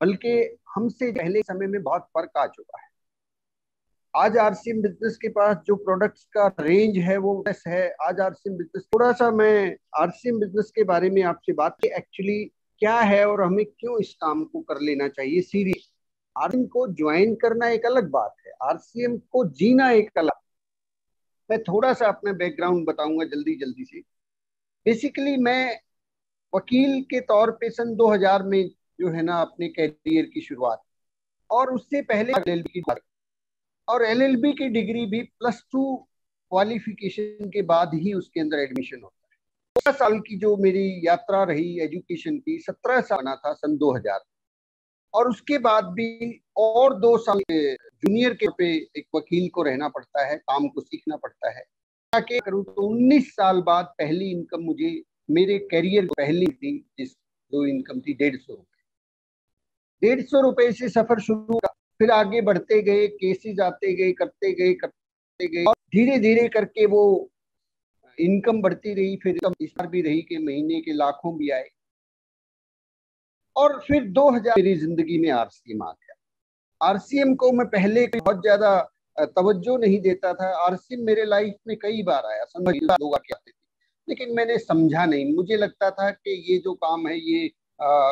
बल्कि हमसे पहले समय में बहुत फर्क आ चुका है। आज आरसीएम बिजनेस के पास जो प्रोडक्ट्स का रेंज है वो है। आज आरसीएम बिजनेस, थोड़ा सा मैं आरसीएम बिजनेस के बारे में आपसे बात की, एक्चुअली क्या है और हमें क्यों इस काम को कर लेना चाहिए सीरियस। आरसीएम को ज्वाइन करना एक अलग बात है, आरसीएम को जीना एक अलग। मैं थोड़ा सा अपना बैकग्राउंड बताऊंगा जल्दी जल्दी से। बेसिकली मैं वकील के तौर पे सन 2000 में जो है ना अपने कैरियर की शुरुआत, और उससे पहले एलएलबी की, और एलएलबी की डिग्री भी +2 क्वालिफिकेशन के बाद ही उसके अंदर एडमिशन होता है। 17 साल की जो मेरी यात्रा रही एजुकेशन की, 17 साल बना था सन 2000, और उसके बाद भी और 2 साल जूनियर के पे एक वकील को रहना पड़ता है, काम को सीखना पड़ता है। क्या करूँ तो 19 साल बाद पहली इनकम मुझे, मेरे करियर पहली थी, जिस जो इनकम थी 150 रुपए। 150 रुपए से सफर शुरू हुआ, फिर आगे बढ़ते गए, केसेस आते गए, करते गए, और धीरे धीरे करके वो इनकम बढ़ती रही। फिर इस बार भी रही कि महीने के लाखों भी आए, और फिर 2000 मेरी जिंदगी में आरसीएम आ गया। आरसीएम को मैं पहले बहुत ज्यादा तवज्जो नहीं देता था। आरसीएम मेरे लाइफ में कई बार आया, समझ लोग आते थे, लेकिन मैंने समझा नहीं। मुझे लगता था कि ये जो काम है ये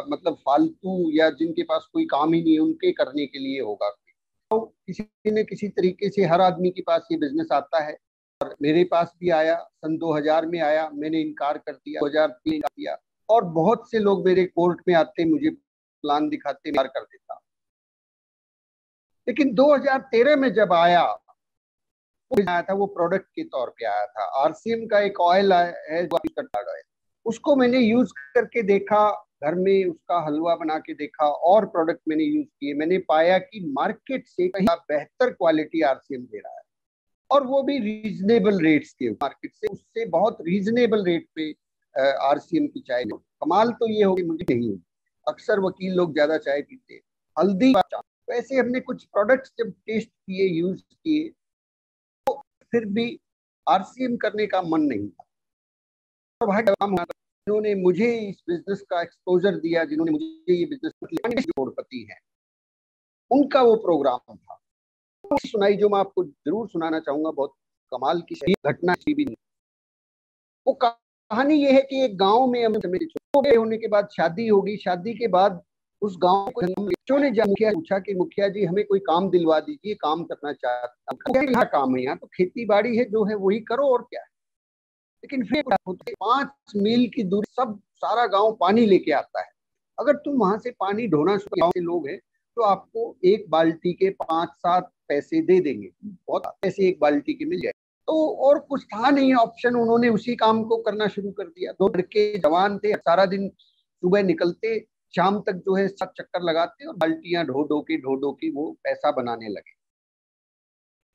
मतलब फालतू, या जिनके पास कोई काम ही नहीं है उनके करने के लिए होगा। तो किसी न किसी तरीके से हर आदमी के पास ये बिजनेस आता है, और मेरे पास भी आया, सन 2000 में आया। मैंने इनकार कर दिया, 2003 का दिया, और बहुत से लोग मेरे कोर्ट में आते, मुझे प्लान दिखाते, इनकार कर देता। लेकिन 2013 में जब आया, वो आया था, वो प्रोडक्ट के तौर पे आया था। आरसीएम का एक ऑयल है जो है, उसको मैंने यूज करके देखा, घर में उसका हलवा बना के देखा, और प्रोडक्ट मैंने यूज किए। मैंने पाया कि मार्केट से कहीं बेहतर क्वालिटी आरसीएम दे रहा है, और वो भी रीजनेबल रेट्स के, मार्केट से उससे बहुत रीजनेबल रेट पे आरसीएम की चाय। कमाल तो ये होगी, मुझे नहीं होगी। अक्सर वकील लोग ज्यादा चाय पीते, हल्दी। वैसे हमने कुछ प्रोडक्ट्स जब टेस्ट किए, यूज किए, फिर भी आरसीएम करने का मन नहीं था। जिन्होंने मुझे इस बिजनेस का एक्सपोजर दिया, जिन्होंने मुझे ये बिजनेस करोड़पति है, उनका वो प्रोग्राम था, सुनाई, जो मैं आपको जरूर सुनाना चाहूंगा। बहुत कमाल की सही घटना भी नहीं। वो कहानी ये है कि एक गांव में छोटे होने के बाद शादी होगी। शादी के बाद उस गांव को बच्चों ने मुखिया पूछा कि मुखिया जी हमें कोई काम दिलवा दीजिए, काम करना चाहता हूँ। क्या काम है यहाँ? तो खेती बाड़ी है, जो है वही करो, और क्या है। लेकिन फिर 5 मील की दूरी, सब सारा गांव पानी लेके आता है। अगर तुम वहां से पानी ढोना शुरू, गांव के लोग हैं, तो आपको एक बाल्टी के 5-7 पैसे दे देंगे, बहुत पैसे एक बाल्टी के मिल जाए। तो और कुछ था नहीं ऑप्शन, उन्होंने उसी काम को करना शुरू कर दिया। 2 लड़के जवान थे, सारा दिन सुबह निकलते, शाम तक जो है 7 चक्कर लगाते, और बाल्टियां ढो ढो के वो पैसा बनाने लगे।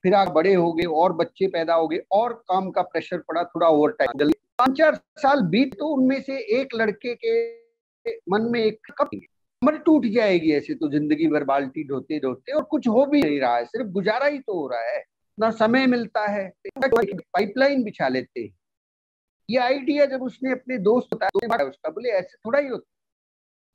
फिर आप बड़े हो गए, और बच्चे पैदा हो गए, और काम का प्रेशर पड़ा, थोड़ा ओवर टाइम। 5-4 साल बीत, तो उनमें से एक लड़के के मन में एक कमर टूट जाएगी ऐसे तो जिंदगी भर बाल्टी ढोते ढोते, और कुछ हो भी नहीं रहा है, सिर्फ गुजारा ही तो हो रहा है, ना समय मिलता है। पाइपलाइन बिछा लेते हैं। ये आइडिया जब उसने अपने दोस्त बताया, उसका बोले ऐसे थोड़ा ही होता,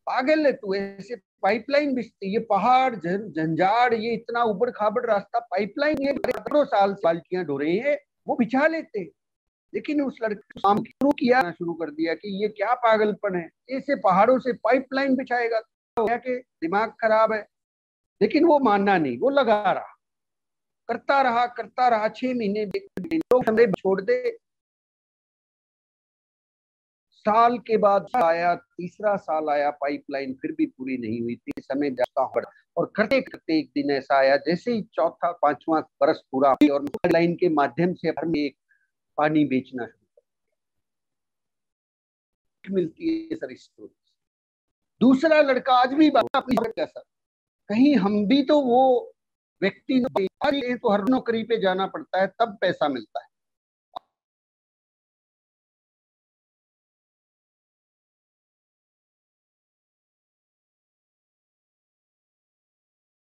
पागल है तू, ऐसे पाइपलाइन बिछती, ये पहाड़ झंझाड़, ये इतना उबड़ खाबड़ रास्ता, पाइपलाइन ये 2 साल बाल्टियां ढो रहे हैं, वो बिछा लेते। लेकिन उस लड़के काम शुरू कर दिया कि ये क्या पागलपन है, ऐसे पहाड़ों से पाइपलाइन बिछाएगा, तो कि दिमाग खराब है। लेकिन वो मानना नहीं, वो लगा रहा, करता रहा 6 महीने, छोड़ दे। साल के बाद आया, तीसरा साल आया, पाइपलाइन फिर भी पूरी नहीं हुई थी, समय जाता पड़ा। और करते करते एक दिन ऐसा आया, जैसे ही चौथा 5वां बरस पूरा, और लाइन के माध्यम से हर में एक पानी बेचना शुरू मिलती है सर स्टोरी। दूसरा लड़का आज भी बात अपनी सर, कहीं हम भी तो वो व्यक्ति तो हर नौकरी पे जाना पड़ता है, तब पैसा मिलता है।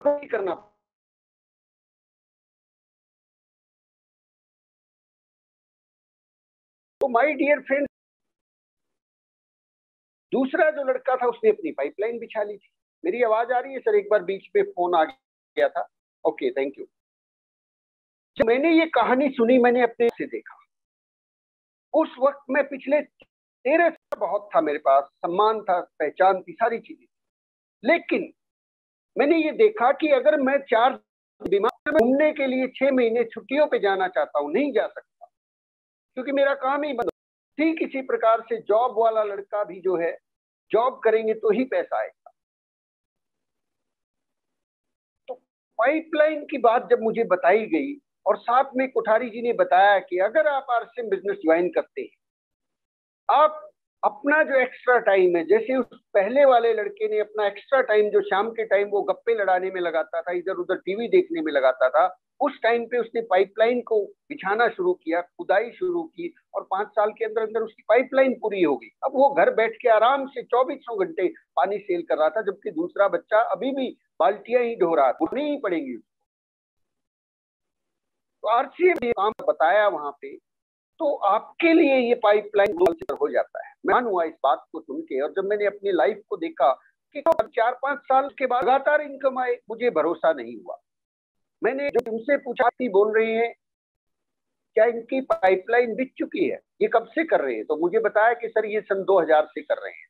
करना, तो माय डियर फ्रेंड, दूसरा जो लड़का था उसने अपनी पाइपलाइन बिछा ली थी। मेरी आवाज आ रही है सर? एक बार बीच में फोन आ गया था। Okay, thank you. जब मैंने ये कहानी सुनी, मैंने अपने से देखा। उस वक्त मैं पिछले 13 साल बहुत था, मेरे पास सम्मान था, पहचान थी, सारी चीजें। लेकिन मैंने ये देखा कि अगर मैं 4 बीमार में घूमने के लिए 6 महीने छुट्टियों पे जाना चाहता हूँ, नहीं जा सकता, क्योंकि मेरा काम ही बंद। ठीक इसी प्रकार से जॉब वाला लड़का भी जो है, जॉब करेंगे तो ही पैसा आएगा। तो पाइपलाइन की बात जब मुझे बताई गई, और साथ में कोठारी जी ने बताया कि अगर आप आरसीएम बिजनेस ज्वाइन करते हैं, आप अपना जो एक्स्ट्रा टाइम है, जैसे उस पहले वाले लड़के ने अपना एक्स्ट्रा टाइम जो शाम के टाइम वो गप्पे लड़ाने में लगाता था, इधर उधर टीवी देखने में लगाता था, उस टाइम पे उसने पाइपलाइन को बिछाना शुरू किया, खुदाई शुरू की, और 5 साल के अंदर अंदर उसकी पाइपलाइन पूरी हो गई। अब वो घर बैठ के आराम से 24 घंटे पानी सेल कर रहा था, जबकि दूसरा बच्चा अभी भी बाल्टियां ही ढो रहा था, नहीं पड़ेंगी। तो आरसीएम ने काम बताया वहां पे, तो आपके लिए ये पाइपलाइन हो जाता है। मैं हुआ इस बात को सुन के, और जब मैंने अपनी लाइफ को देखा कि 4-5 साल के बाद लगातार इनकम आए, मुझे भरोसा नहीं हुआ। मैंने जो उनसे पूछा कि बोल रहे हैं क्या इनकी पाइपलाइन बिक चुकी है, ये कब से कर रहे हैं? तो मुझे बताया कि सर ये सन 2000 से कर रहे हैं,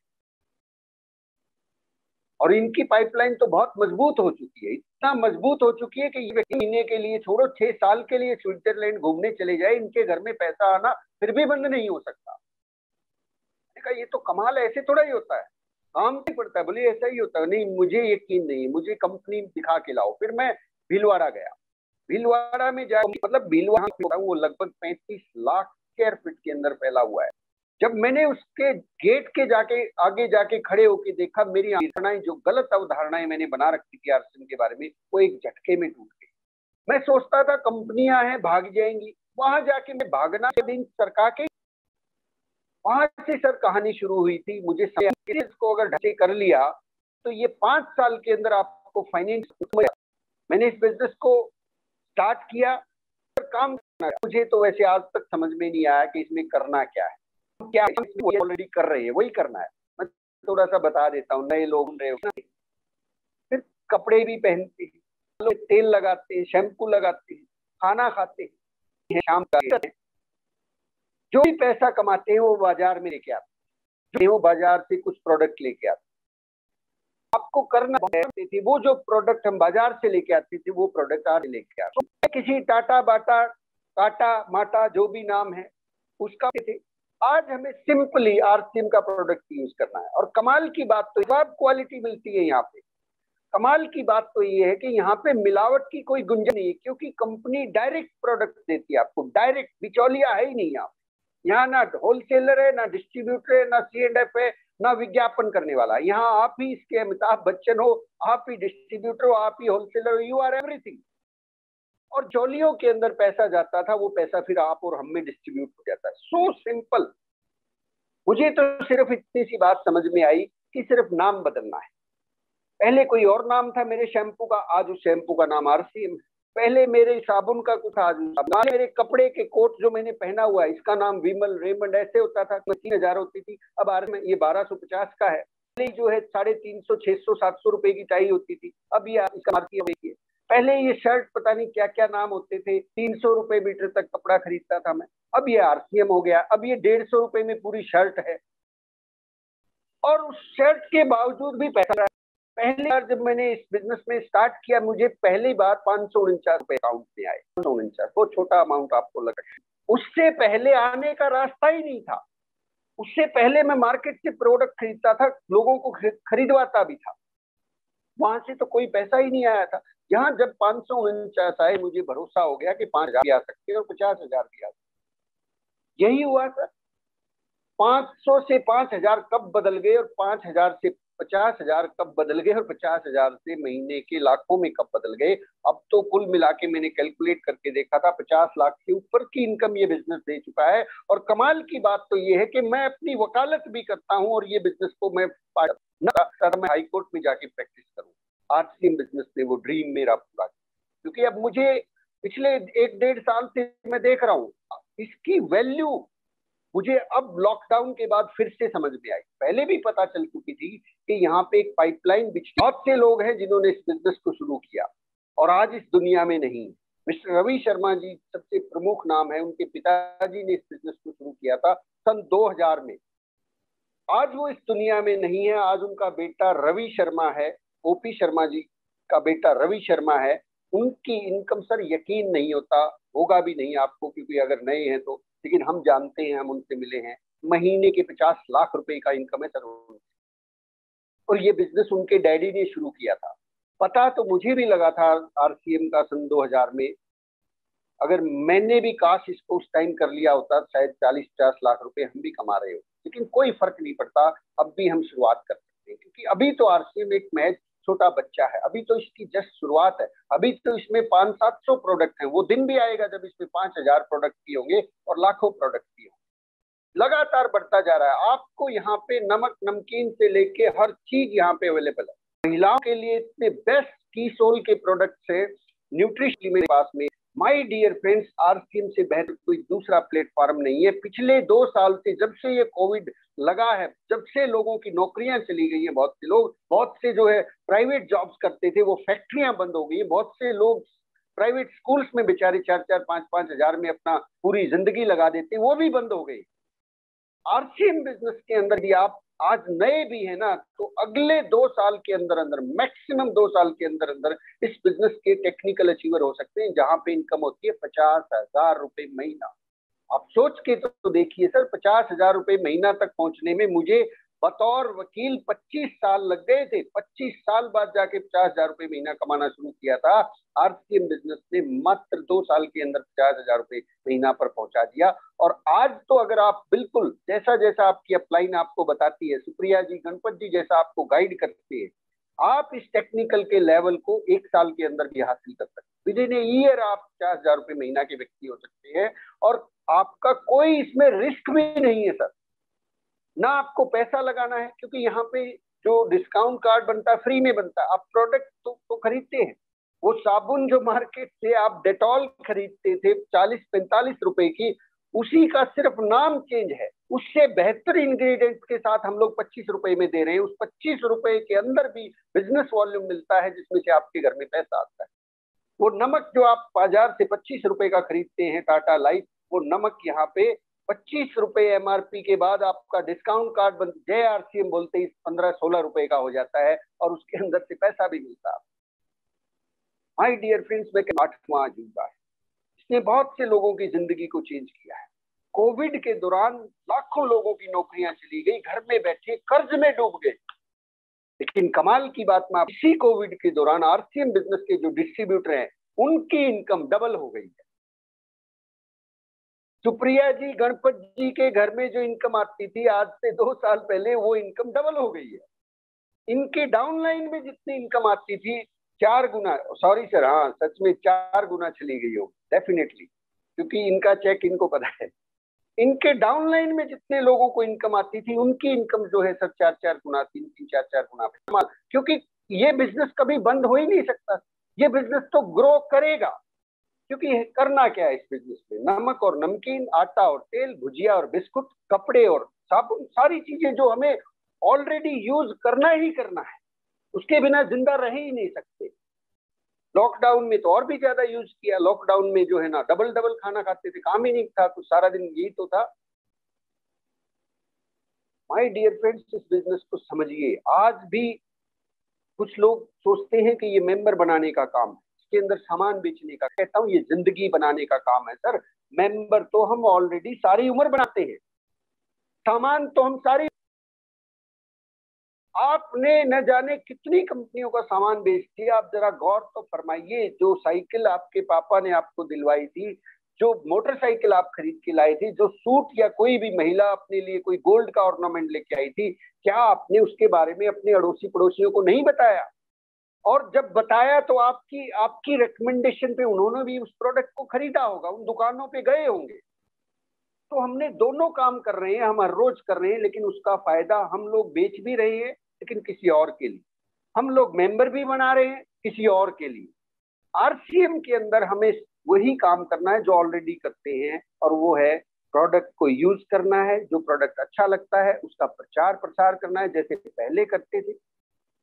और इनकी पाइपलाइन तो बहुत मजबूत हो चुकी है, इतना मजबूत हो चुकी है कि ये महीने के लिए छोड़ो, 6 साल के लिए स्विट्जरलैंड घूमने चले जाए, इनके घर में पैसा आना फिर भी बंद नहीं हो सकता। मैंने कहा ये तो कमाल है, ऐसे थोड़ा ही होता है, काम नहीं पड़ता है। बोले ऐसा ही होता है। नहीं, मुझे यकीन नहीं, मुझे कंपनी दिखा के लाओ। फिर मैं भीलवाड़ा गया। भीलवाड़ा में जाकर, मतलब भीलवाड़ा वो लगभग 35 लाख स्क्वायर फीट के अंदर फैला हुआ है। जब मैंने उसके गेट के जाके आगे जाके खड़े होके देखा, मेरी धारणाएं, जो गलत अवधारणाएं मैंने बना रखी थी आरसीएम के बारे में, वो एक झटके में टूट गई। मैं सोचता था कंपनियां हैं, भाग जाएंगी। वहां जाके मैं भागना के दिन सरका के, वहां से सर कहानी शुरू हुई थी। मुझे को अगर ढके कर लिया तो ये 5 साल के अंदर आपको फाइनेंस। मैंने इस बिजनेस को स्टार्ट किया, काम करना है। मुझे तो वैसे आज तक समझ में नहीं आया कि इसमें करना क्या है, क्या ऑलरेडी कर रहे हैं वही करना है। मैं थोड़ा सा बता देता हूँ, नए लोग रहे हो, फिर कपड़े भी पहनते हैं, लोग तेल लगाते हैं, शैम्पू लगाते हैं, खाना खाते हैं, शाम का जो भी पैसा कमाते हैं वो बाजार में लेके आते हैं, वो बाजार से कुछ प्रोडक्ट लेके आते हैं। आपको करना थी, वो जो प्रोडक्ट हम बाजार से लेके आते थे, वो प्रोडक्ट आज लेके आते हैं। किसी टाटा बाटा, टाटा माटा, जो भी नाम है उसका थे। आज हमें सिंपली आरसीएम का प्रोडक्ट यूज करना है। और कमाल की बात तो सब क्वालिटी मिलती है यहाँ पे। कमाल की बात तो ये है कि यहाँ पे मिलावट की कोई गुंजाइश नहीं है, क्योंकि कंपनी डायरेक्ट प्रोडक्ट देती है आपको, डायरेक्ट, बिचौलिया है ही नहीं। यहाँ ना होलसेलर है, ना डिस्ट्रीब्यूटर है, ना C&F है, ना विज्ञापन करने वाला। यहाँ आप ही इसके अमिताभ बच्चन हो, आप ही डिस्ट्रीब्यूटर हो, आप ही होलसेलर हो, यू आर एवरीथिंग। और चौलियों के अंदर पैसा जाता था, वो पैसा फिर आप और हम में डिस्ट्रीब्यूट हो जाता है। So simple. मुझे तो सिर्फ इतनी सी बात समझ में आई कि सिर्फ नाम बदलना है। पहले कोई और नाम था मेरे शैम्पू का, आज उस शैम्पू का नाम आरसीएम। पहले मेरे साबुन का कुछ, आज मेरे कपड़े के कोट जो मैंने पहना हुआ है, इसका नाम विमल, रेमंड ऐसे होता था। 3000 होती थी, अब ये 1250 का है। पहले जो है 350, 600, 700 रुपए की टाई होती थी, अब ये इसका मार्केट। पहले ये शर्ट पता नहीं क्या क्या नाम होते थे, 300 रुपए मीटर तक कपड़ा खरीदता था मैं, अब ये आरसीएम हो गया। अब ये 150 रुपए में पूरी शर्ट है, और उस शर्ट के बावजूद भी पैसा। पहली बार जब मैंने इस बिजनेस में स्टार्ट किया, मुझे पहली बार 549 रुपए अकाउंट में आए। 549 वो छोटा अमाउंट आपको लगा, उससे पहले आने का रास्ता ही नहीं था। उससे पहले मैं मार्केट से प्रोडक्ट खरीदता था, लोगों को खरीदवाता भी था, वहां से तो कोई पैसा ही नहीं आया था। यहाँ जब 549 आए, मुझे भरोसा हो गया कि 5000 आ सकते हैं और 50,000 भी आ सकते। यही हुआ सर। 500 से 5000 कब बदल गए, और 5000 से 50,000 कब बदल गए, और 50,000 से महीने के लाखों में कब बदल गए। अब तो कुल मिला के मैंने कैलकुलेट करके देखा था, 50 लाख से ऊपर की इनकम ये बिजनेस दे चुका है। और कमाल की बात तो ये है कि मैं अपनी वकालत भी करता हूँ, और ये बिजनेस को मैं हाई कोर्ट में जाके प्रैक्टिस करूँ आरसीएम बिजनेस में। वो ड्रीम मेरा पूरा, क्योंकि अब मुझे पिछले 1-1.5 साल से मैं देख रहा हूँ इसकी वैल्यू मुझे अब लॉकडाउन के बाद फिर से समझ में आई, पहले भी पता चल चुकी थी कि यहाँ पे एक पाइपलाइन बिछ, बहुत से लोग हैं जिन्होंने इस बिजनेस को शुरू किया और आज इस दुनिया में नहीं। मिस्टर रवि शर्मा जी सबसे प्रमुख नाम है, उनके पिताजी ने इस बिजनेस को शुरू किया था सन 2000 में। आज वो इस दुनिया में नहीं है, आज उनका बेटा रवि शर्मा है, ओपी शर्मा जी का बेटा रवि शर्मा है। उनकी इनकम सर यकीन नहीं होता, होगा भी नहीं आपको, क्योंकि अगर नए हैं तो, लेकिन हम जानते हैं, हम उनसे मिले हैं, महीने के 50 लाख रुपए का इनकम है सर। और ये बिजनेस उनके डैडी ने शुरू किया था। पता तो मुझे भी लगा था आरसीएम का सन 2000 में, अगर मैंने भी काश इसको उस टाइम कर लिया होता शायद 40-50 लाख रुपए हम भी कमा रहे हो, लेकिन कोई फर्क नहीं पड़ता, अब भी हम शुरुआत कर सकते हैं, क्योंकि अभी तो आरसीएम एक महज छोटा बच्चा है, अभी तो इसकी जस्ट शुरुआत है। अभी तो इसमें 500-700 प्रोडक्ट हैं, वो दिन भी आएगा जब इसमें 5000 प्रोडक्ट भी होंगे और लाखों प्रोडक्ट भी होंगे। लगातार बढ़ता जा रहा है। आपको यहाँ पे नमक नमकीन से लेके हर चीज यहाँ पे अवेलेबल है। महिलाओं के लिए इतने बेस्ट की सोल के प्रोडक्ट्स है न्यूट्रिशन मेरे पास में। माय डियर फ्रेंड्स, आरसीएम से बेहतर कोई दूसरा प्लेटफॉर्म नहीं है। पिछले 2 साल से, जब से ये कोविड लगा है, जब से लोगों की नौकरियां चली गई है, बहुत से लोग, बहुत से जो है प्राइवेट जॉब्स करते थे वो फैक्ट्रियां बंद हो गई है, बहुत से लोग प्राइवेट स्कूल्स में बेचारे 4-4, 5-5 हजार में अपना पूरी जिंदगी लगा देते, वो भी बंद हो गई। आरसीएम बिजनेस के अंदर भी आप आज नए भी है ना, तो अगले 2 साल के अंदर अंदर, मैक्सिमम 2 साल के अंदर अंदर इस बिजनेस के टेक्निकल अचीवर हो सकते हैं, जहां पे इनकम होती है 50,000 रुपए महीना। आप सोच के तो देखिए सर, 50,000 रुपए महीना तक पहुंचने में मुझे बतौर वकील 25 साल लग गए थे। 25 साल बाद जाके 50,000 रुपए महीना कमाना शुरू किया था। आरसीएम बिजनेस ने मात्र 2 साल के अंदर 50,000 रुपए महीना पर पहुंचा दिया। और आज तो अगर आप बिल्कुल जैसा जैसा आपकी अपलाइन आपको बताती है, सुप्रिया जी, गणपत जी जैसा आपको गाइड करते हैं, आप इस टेक्निकल के लेवल को 1 साल के अंदर भी हासिल कर सकते हैं। विद इन ए ईयर आप 50,000 रुपए महीना के व्यक्ति हो सकते हैं, और आपका कोई इसमें रिस्क भी नहीं है सर, ना आपको पैसा लगाना है, क्योंकि यहाँ पे जो डिस्काउंट कार्ड बनता है फ्री में बनता है। आप प्रोडक्ट तो खरीदते हैं, वो साबुन जो मार्केट से आप डेटॉल खरीदते थे 40-45 रुपए की, उसी का सिर्फ नाम चेंज है, उससे बेहतर इंग्रेडिएंट्स के साथ हम लोग 25 रुपए में दे रहे हैं। उस 25 रुपए के अंदर भी बिजनेस वॉल्यूम मिलता है, जिसमें से आपके घर में पैसा आता है। वो नमक जो आप बाजार से 25 रुपए का खरीदते हैं टाटा लाइफ, वो नमक यहाँ पे 25 रुपए एमआरपी के बाद आपका डिस्काउंट कार्ड बन, जय आरसीएम बोलते ही 15-16 रुपए का हो जाता है, और उसके अंदर से पैसा भी मिलता है। माय डियर फ्रेंड्स, मैं 8वां अजूबा है, इसने बहुत से लोगों की जिंदगी को चेंज किया है। कोविड के दौरान लाखों लोगों की नौकरियां चली गई, घर में बैठे कर्ज में डूब गए, लेकिन कमाल की बात में इसी कोविड के दौरान आरसीएम बिजनेस के जो डिस्ट्रीब्यूटर हैं, उनकी इनकम डबल हो गई है। सुप्रिया जी, गणपत जी के घर में जो इनकम आती थी आज से 2 साल पहले, वो इनकम डबल हो गई है। इनके डाउनलाइन में जितनी इनकम आती थी 4 गुना, सॉरी सर, हाँ सच में 4 गुना चली गई हो डेफिनेटली, क्योंकि इनका चेक इनको पता है। इनके डाउनलाइन में जितने लोगों को इनकम आती थी, उनकी इनकम जो है सर 4-4 गुना, 3-3, 4-4 गुना, क्योंकि ये बिजनेस कभी बंद हो ही नहीं सकता। ये बिजनेस तो ग्रो करेगा, क्योंकि करना क्या है इस बिजनेस में, नमक और नमकीन, आटा और तेल, भुजिया और बिस्कुट, कपड़े और साबुन, सारी चीजें जो हमें ऑलरेडी यूज करना ही करना है, उसके बिना जिंदा रह ही नहीं सकते। लॉकडाउन में तो और भी ज्यादा यूज किया। लॉकडाउन में जो है ना, डबल डबल खाना खाते थे, काम ही नहीं था कुछ, सारा दिन यही तो था। माय डियर फ्रेंड्स, इस बिजनेस को समझिए। आज भी कुछ लोग सोचते हैं कि ये मेंबर बनाने का काम है, इसके अंदर सामान बेचने का, कहता हूँ ये जिंदगी बनाने का काम है सर। मेंबर तो हम ऑलरेडी सारी उम्र बनाते हैं, सामान तो हम सारी, आपने न जाने कितनी कंपनियों का सामान बेच दिया। आप जरा गौर तो फरमाइए, जो साइकिल आपके पापा ने आपको दिलवाई थी, जो मोटरसाइकिल आप खरीद के लाए थे, जो सूट या कोई भी महिला अपने लिए कोई गोल्ड का ऑर्नामेंट लेके आई थी, क्या आपने उसके बारे में अपने अड़ोसी पड़ोसियों को नहीं बताया? और जब बताया तो आपकी रिकमेंडेशन पे उन्होंने भी उस प्रोडक्ट को खरीदा होगा, उन दुकानों पे गए होंगे। तो हमने दोनों काम कर रहे हैं, हम हर रोज कर रहे हैं, लेकिन उसका फायदा हम लोग बेच भी रहे हैं, लेकिन किसी और के लिए। हम लोग मेंबर भी बना रहे हैं किसी और के लिए। आरसीएम के अंदर हमें वही काम करना है जो ऑलरेडी करते हैं, और वो है प्रोडक्ट को यूज करना है, जो प्रोडक्ट अच्छा लगता है उसका प्रचार प्रसार करना है, जैसे पहले करते थे।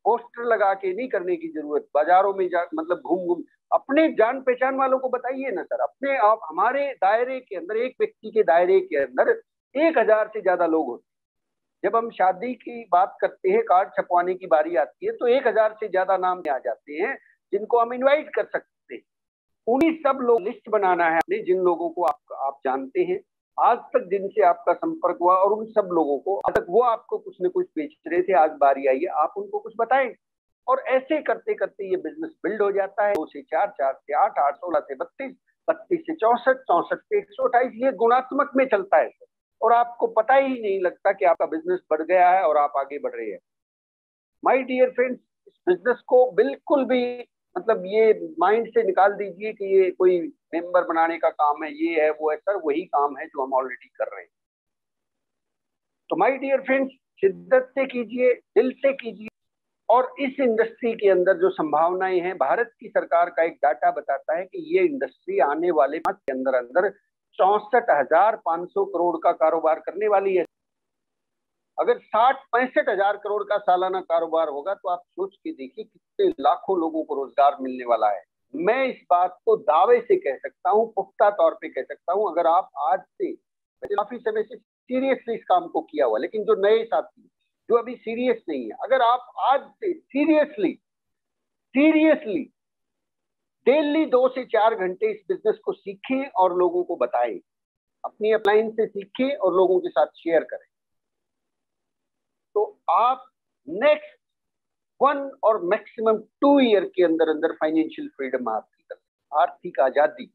पोस्टर लगा के नहीं करने की जरूरत, बाजारों में जा मतलब घूम घूम अपने जान पहचान वालों को बताइए ना सर। अपने आप हमारे दायरे के अंदर, एक व्यक्ति के दायरे के अंदर 1,000 से ज्यादा लोग होते हैं। जब हम शादी की बात करते हैं, कार्ड छपवाने की बारी आती है, तो 1,000 से ज्यादा नाम आ जाते हैं जिनको हम इनवाइट कर सकते हैं। उन्हीं सब लोग लिस्ट बनाना है अपने, जिन लोगों को आप जानते हैं, आज तक जिनसे आपका संपर्क हुआ, और उन सब लोगों को आज तक वो आपको कुछ न कुछ बेच रहे थे, आज बारी आई है आप उनको कुछ बताएं। और ऐसे करते करते ये बिजनेस बिल्ड हो जाता है। 2 से 4, 4 से 8, 8 16 से 32, 32 से 64, 64 से 128, ये गुणात्मक में चलता है और आपको पता ही नहीं लगता कि आपका बिजनेस बढ़ गया है और आप आगे बढ़ रहे हैं। माय डियर फ्रेंड्स, इस बिजनेस को बिल्कुल भी मतलब ये माइंड से निकाल दीजिए कि ये कोई मेंबर बनाने का काम है, ये है वो है। सर वही काम है जो हम ऑलरेडी कर रहे हैं। तो माय डियर फ्रेंड्स, शिद्दत से कीजिए, दिल से कीजिए। और इस इंडस्ट्री के अंदर जो संभावनाएं हैं, भारत की सरकार का एक डाटा बताता है कि ये इंडस्ट्री आने वाले 5 के अंदर अंदर 64,500 करोड़ का कारोबार करने वाली है। अगर 60-65 हजार करोड़ का सालाना कारोबार होगा तो आप सोच के देखिए कितने लाखों लोगों को रोजगार मिलने वाला है। मैं इस बात को दावे से कह सकता हूं, पुख्ता तौर पे कह सकता हूं। अगर आप आज से, काफी समय से सीरियसली इस काम को किया हुआ, लेकिन जो नए साथी जो अभी सीरियस नहीं है, अगर आप आज से सीरियसली सीरियसली डेली 2 से 4 घंटे इस बिजनेस को सीखें और लोगों को बताएं, अपनी अपलाइन से सीखें और लोगों के साथ शेयर करें, तो आप नेक्स्ट 1 और मैक्सिमम 2 ईयर के अंदर अंदर फाइनेंशियल फ्रीडम हासिल कर, आर्थिक आजादी,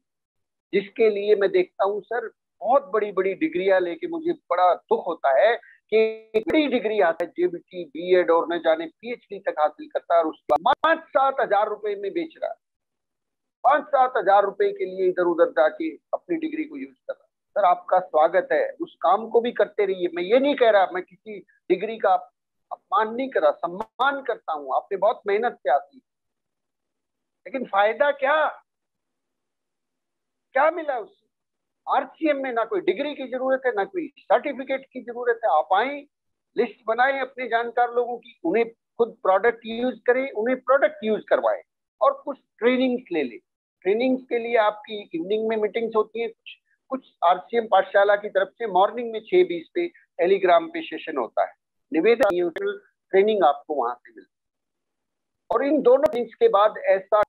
जिसके लिए मैं देखता हूं सर बहुत बड़ी बड़ी डिग्रियां लेके मुझे बड़ा दुख होता है कि बड़ी डिग्री आता है, जेबीटी, बीएड और न जाने पीएचडी तक हासिल करता है और उसके बाद 5-7 हजार रुपए में बेच रहा है। 5-7 हजार रुपए के लिए इधर उधर जाके अपनी डिग्री को यूज कर रहा है। सर आपका स्वागत है, उस काम को भी करते रहिए। मैं ये नहीं कह रहा, मैं किसी डिग्री का अपमान नहीं कर रहा, सम्मान करता हूं, आपने बहुत मेहनत से हासिल, लेकिन फायदा क्या क्या मिला उससे? आरसीएम में ना कोई डिग्री की जरूरत है, ना कोई सर्टिफिकेट की जरूरत है। आप आए, लिस्ट बनाएं अपने जानकार लोगों की, उन्हें खुद प्रोडक्ट यूज करें, उन्हें प्रोडक्ट यूज करवाएं और कुछ ट्रेनिंग्स ले लें। ट्रेनिंग्स के लिए आपकी इवनिंग में मीटिंग्स होती है, कुछ आरसीएम पाठशाला की तरफ से मॉर्निंग में 6:20 पे टेलीग्राम पे सेशन होता है। निवेदन ट्रेनिंग आपको वहां से मिलती है। और इन दोनों ट्रेनिंग्स के बाद ऐसा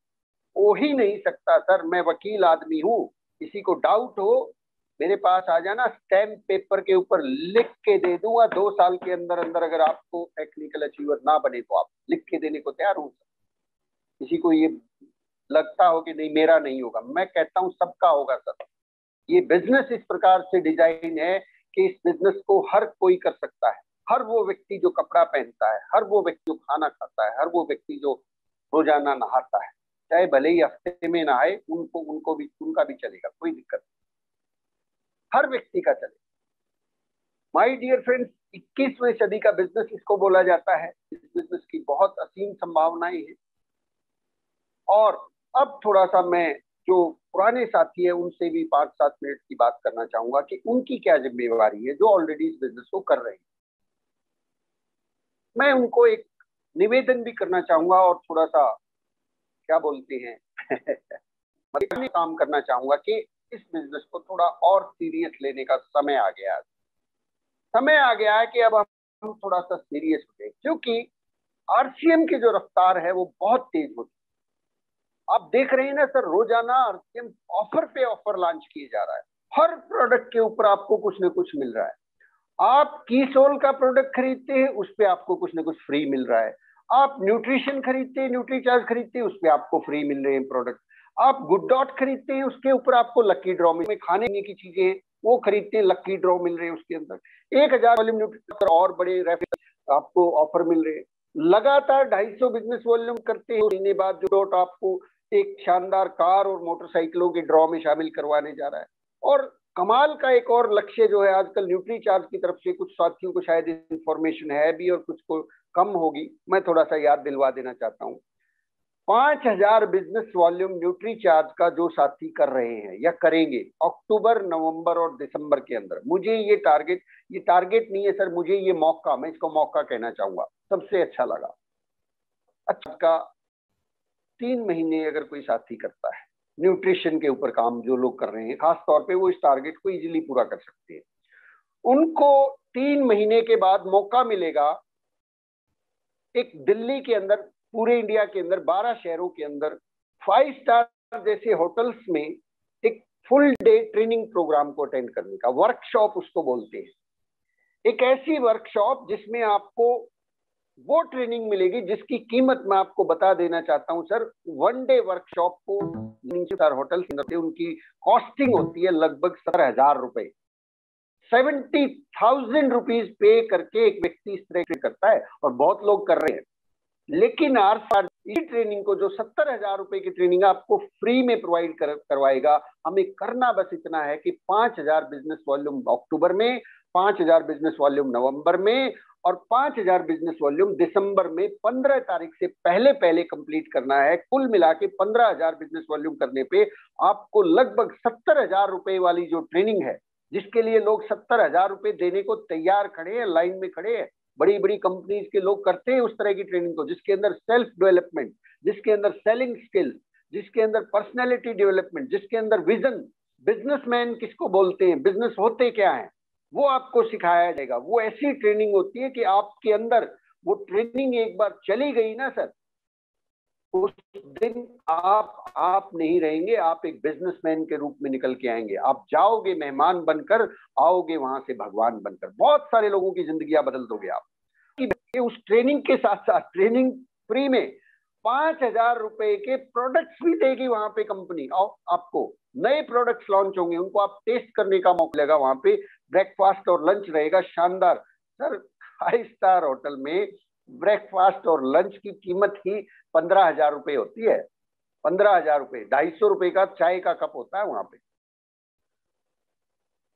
हो ही नहीं सकता सर, मैं वकील आदमी हूँ, किसी को डाउट हो मेरे पास आ जाना, स्टैम्प पेपर के ऊपर लिख के दे दूंगा। 2 साल के अंदर अंदर अगर आपको टेक्निकल अचीवर ना बने तो आप लिख के देने को तैयार हूं। किसी को ये लगता हो कि नहीं मेरा नहीं होगा, मैं कहता हूं सबका होगा सर। ये बिजनेस इस प्रकार से डिजाइन है कि इस बिजनेस को हर कोई कर सकता है। हर वो व्यक्ति जो कपड़ा पहनता है, हर वो व्यक्ति जो खाना खाता है, हर वो व्यक्ति जो रोजाना नहाता है, चाहे भले ही हफ्ते में नहाए, उनको भी, उनका भी चलेगा, कोई दिक्कत नहीं, हर व्यक्ति का चलेगा। माय डियर फ्रेंड्स, 21वीं सदी का बिजनेस इसको बोला जाता है। इस बिजनेस की बहुत असीम संभावनाएं हैं। और अब थोड़ा सा मैं जो पुराने साथी है उनसे भी 5-7 मिनट की बात करना चाहूंगा कि उनकी क्या जिम्मेवारी है, जो ऑलरेडी इस बिजनेस को कर रहे हैं। मैं उनको एक निवेदन भी करना चाहूंगा और थोड़ा सा क्या बोलते हैं मतलब काम करना चाहूंगा कि इस बिजनेस को थोड़ा और सीरियस लेने का समय आ गया है। समय आ गया है कि अब हम थोड़ा सा सीरियस हो गए, क्योंकि आरसीएम की जो रफ्तार है वो बहुत तेज होती है। आप देख रहे हैं ना सर, रोजाना आरसीएम ऑफर पे ऑफर लॉन्च किए जा रहा है। हर प्रोडक्ट के ऊपर आपको कुछ न कुछ मिल रहा है। आप कीसोल का प्रोडक्ट खरीदते हैं, उस पर आपको कुछ न कुछ फ्री मिल रहा है। आप न्यूट्रिशन खरीदते हैं, न्यूट्रीचार्ज खरीदते हैं, उस पर आपको फ्री मिल रहे हैं प्रोडक्ट। आप गुड डॉट खरीदते हैं, उसके ऊपर आपको लकी ड्रॉ में खाने पीने की चीजें वो खरीदते हैं, लकी ड्रॉ मिल रहे हैं उसके अंदर। 1,000 वॉल्यूम न्यूट्रीशन और बड़े रेफर आपको ऑफर मिल रहे हैं। लगातार 250 बिजनेस वॉल्यूम करते हैं, महीने बाद जो डॉट आपको एक शानदार कार और मोटरसाइकिलों के ड्रॉ में शामिल करवाने जा रहा है। और कमाल का एक और लक्ष्य जो है आजकल न्यूट्री चार्ज की तरफ से, कुछ साथियों को शायद इंफॉर्मेशन है भी और कुछ को कम होगी, मैं थोड़ा सा याद दिलवा देना चाहता हूँ। 5,000 बिजनेस वॉल्यूम न्यूट्री चार्ज का जो साथी कर रहे हैं या करेंगे अक्टूबर, नवंबर और दिसंबर के अंदर, मुझे ये टारगेट नहीं है सर, मुझे ये मौका, मैं इसको मौका कहना चाहूंगा, सबसे अच्छा लगा। अच्छा का 3 महीने अगर कोई साथी करता है न्यूट्रिशन के ऊपर काम, जो लोग कर रहे हैं खास तौर पे, वो इस टारगेट को इजीली पूरा कर सकते हैं। उनको 3 महीने के बाद मौका मिलेगा एक दिल्ली के अंदर, पूरे इंडिया के अंदर 12 शहरों के अंदर 5 स्टार जैसे होटल्स में एक फुल डे ट्रेनिंग प्रोग्राम को अटेंड करने का, वर्कशॉप उसको बोलते हैं। एक ऐसी वर्कशॉप जिसमें आपको वो ट्रेनिंग मिलेगी जिसकी कीमत मैं आपको बता देना चाहता हूं सर। 1 डे वर्कशॉप को स्टार होटल के अंदर उनकी कॉस्टिंग होती है लगभग 17,000 रुपए। 70,000 रुपीज पे करके एक व्यक्ति इस तरह करता है, और बहुत लोग कर रहे हैं। लेकिन इस ट्रेनिंग को, जो 70,000 रुपए की ट्रेनिंग आपको फ्री में प्रोवाइड करवाएगा, हमें करना बस इतना है कि 5,000 बिजनेस वॉल्यूम अक्टूबर में, 5,000 बिजनेस वॉल्यूम नवंबर में और 5,000 बिजनेस वॉल्यूम दिसंबर में 15 तारीख से पहले पहले कंप्लीट करना है। कुल मिला के 15,000 बिजनेस वॉल्यूम करने पे आपको लगभग 70,000 रुपए वाली जो ट्रेनिंग है, जिसके लिए लोग 70,000 रुपए देने को तैयार खड़े हैं, लाइन में खड़े हैं, बड़ी बड़ी कंपनीज के लोग करते हैं उस तरह की ट्रेनिंग को, जिसके अंदर सेल्फ डेवलपमेंट, जिसके अंदर सेलिंग स्किल्स, जिसके अंदर पर्सनैलिटी डेवलपमेंट, जिसके अंदर विजन, बिजनेसमैन किसको बोलते हैं, बिजनेस होते क्या है, वो आपको सिखाया जाएगा। वो ऐसी ट्रेनिंग होती है कि आपके अंदर वो ट्रेनिंग एक बार चली गई ना सर, उस दिन आप नहीं रहेंगे, आप एक बिजनेसमैन के रूप में निकल के आएंगे। आप जाओगे मेहमान बनकर, आओगे वहां से भगवान बनकर। बहुत सारे लोगों की जिंदगियां बदल दोगे आप। उस ट्रेनिंग के साथ साथ ट्रेनिंग फ्री में 5,000 रुपए के प्रोडक्ट्स भी देगी वहां पे कंपनी। आपको नए प्रोडक्ट्स लॉन्च होंगे, उनको आप टेस्ट करने का मौका लेगा। वहां पे ब्रेकफास्ट और लंच रहेगा शानदार सर। 5 स्टार होटल में ब्रेकफास्ट और लंच की कीमत ही 15,000 रुपए होती है। 15,000 रुपए, 250 रुपए का चाय का कप होता है वहां पे।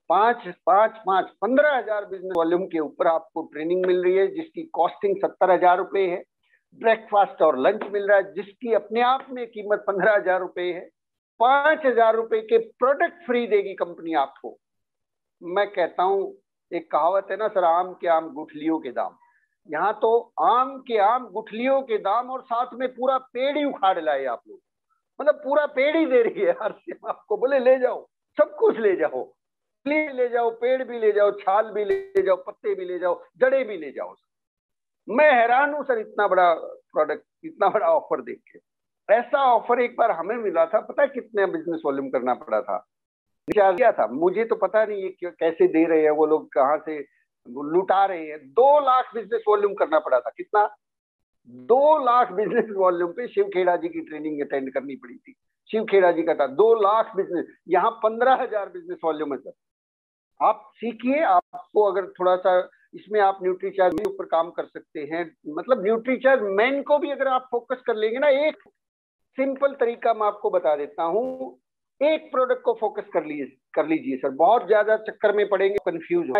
15,000 बिजनेस वॉल्यूम के ऊपर आपको ट्रेनिंग मिल रही है, जिसकी कॉस्टिंग 70,000 रुपए है। ब्रेकफास्ट और लंच मिल रहा है, जिसकी अपने आप में कीमत 15,000 रुपए है। 5,000 रुपए के प्रोडक्ट फ्री देगी कंपनी आपको। मैं कहता हूं, एक कहावत है ना सर, आम के आम गुठलियों के दाम। यहाँ तो आम के आम गुठलियों के दाम, और साथ में पूरा पेड़ ही उखाड़ लाए आप लोग। मतलब पूरा पेड़ ही दे रही है हर से, आपको बोले ले जाओ, सब कुछ ले जाओ, ले जाओ, पेड़ भी ले जाओ, छाल भी ले जाओ, पत्ते भी ले जाओ, जड़े भी ले जाओ। मैं हैरान हूं सर, इतना बड़ा प्रोडक्ट, इतना बड़ा ऑफर देख के। ऐसा ऑफर एक बार हमें मिला था, पता है कितने बिजनेस वॉल्यूम करना पड़ा था, क्या था मुझे तो पता नहीं है कैसे दे रहे हैं वो लोग, कहाँ से लुटा रहे हैं। 2 लाख बिजनेस वॉल्यूम करना पड़ा था। कितना? 2 लाख बिजनेस वॉल्यूम पे शिव खेड़ा जी की ट्रेनिंग अटेंड करनी पड़ी थी। शिव खेड़ा जी का था 2 लाख बिजनेस। यहाँ 15,000 बिजनेस वॉल्यूम है सर। आप सीखिए, आपको अगर थोड़ा सा इसमें आप न्यूट्रीचार्ज के ऊपर काम कर सकते हैं। मतलब न्यूट्रीचार्ज मैन को भी अगर आप फोकस कर लेंगे ना, एक सिंपल तरीका मैं आपको बता देता हूँ, एक प्रोडक्ट को फोकस कर लीजिए सर। बहुत ज्यादा चक्कर में पड़ेंगे, कंफ्यूज हो।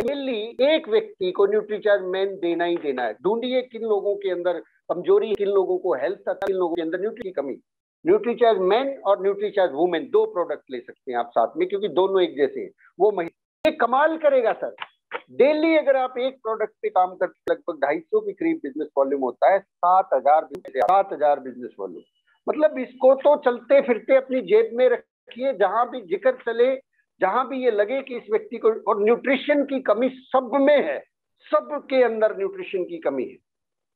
एक व्यक्ति को न्यूट्रीचार्ज मैन देना ही देना है। ढूंढिए किन लोगों के अंदर कमजोरी, किन लोगों को हेल्थ, किन लोगों के अंदर न्यूट्री की कमी। न्यूट्रीचार्ज मैन और न्यूट्रीचार्ज वुमेन 2 प्रोडक्ट ले सकते हैं आप साथ में, क्योंकि दोनों एक जैसे हैं। वो ये कमाल करेगा सर। डेली अगर आप एक प्रोडक्ट पे काम करते, लगभग 250 के करीब बिजनेस वॉल्यूम होता है। 7,000 बिजनेस वॉल्यूम। मतलब इसको तो चलते फिरते अपनी जेब में रखिए, जहां भी जिक्र चले, जहां भी ये लगे कि इस व्यक्ति को, और न्यूट्रिशन की कमी सब में है, सबके अंदर न्यूट्रिशन की कमी है।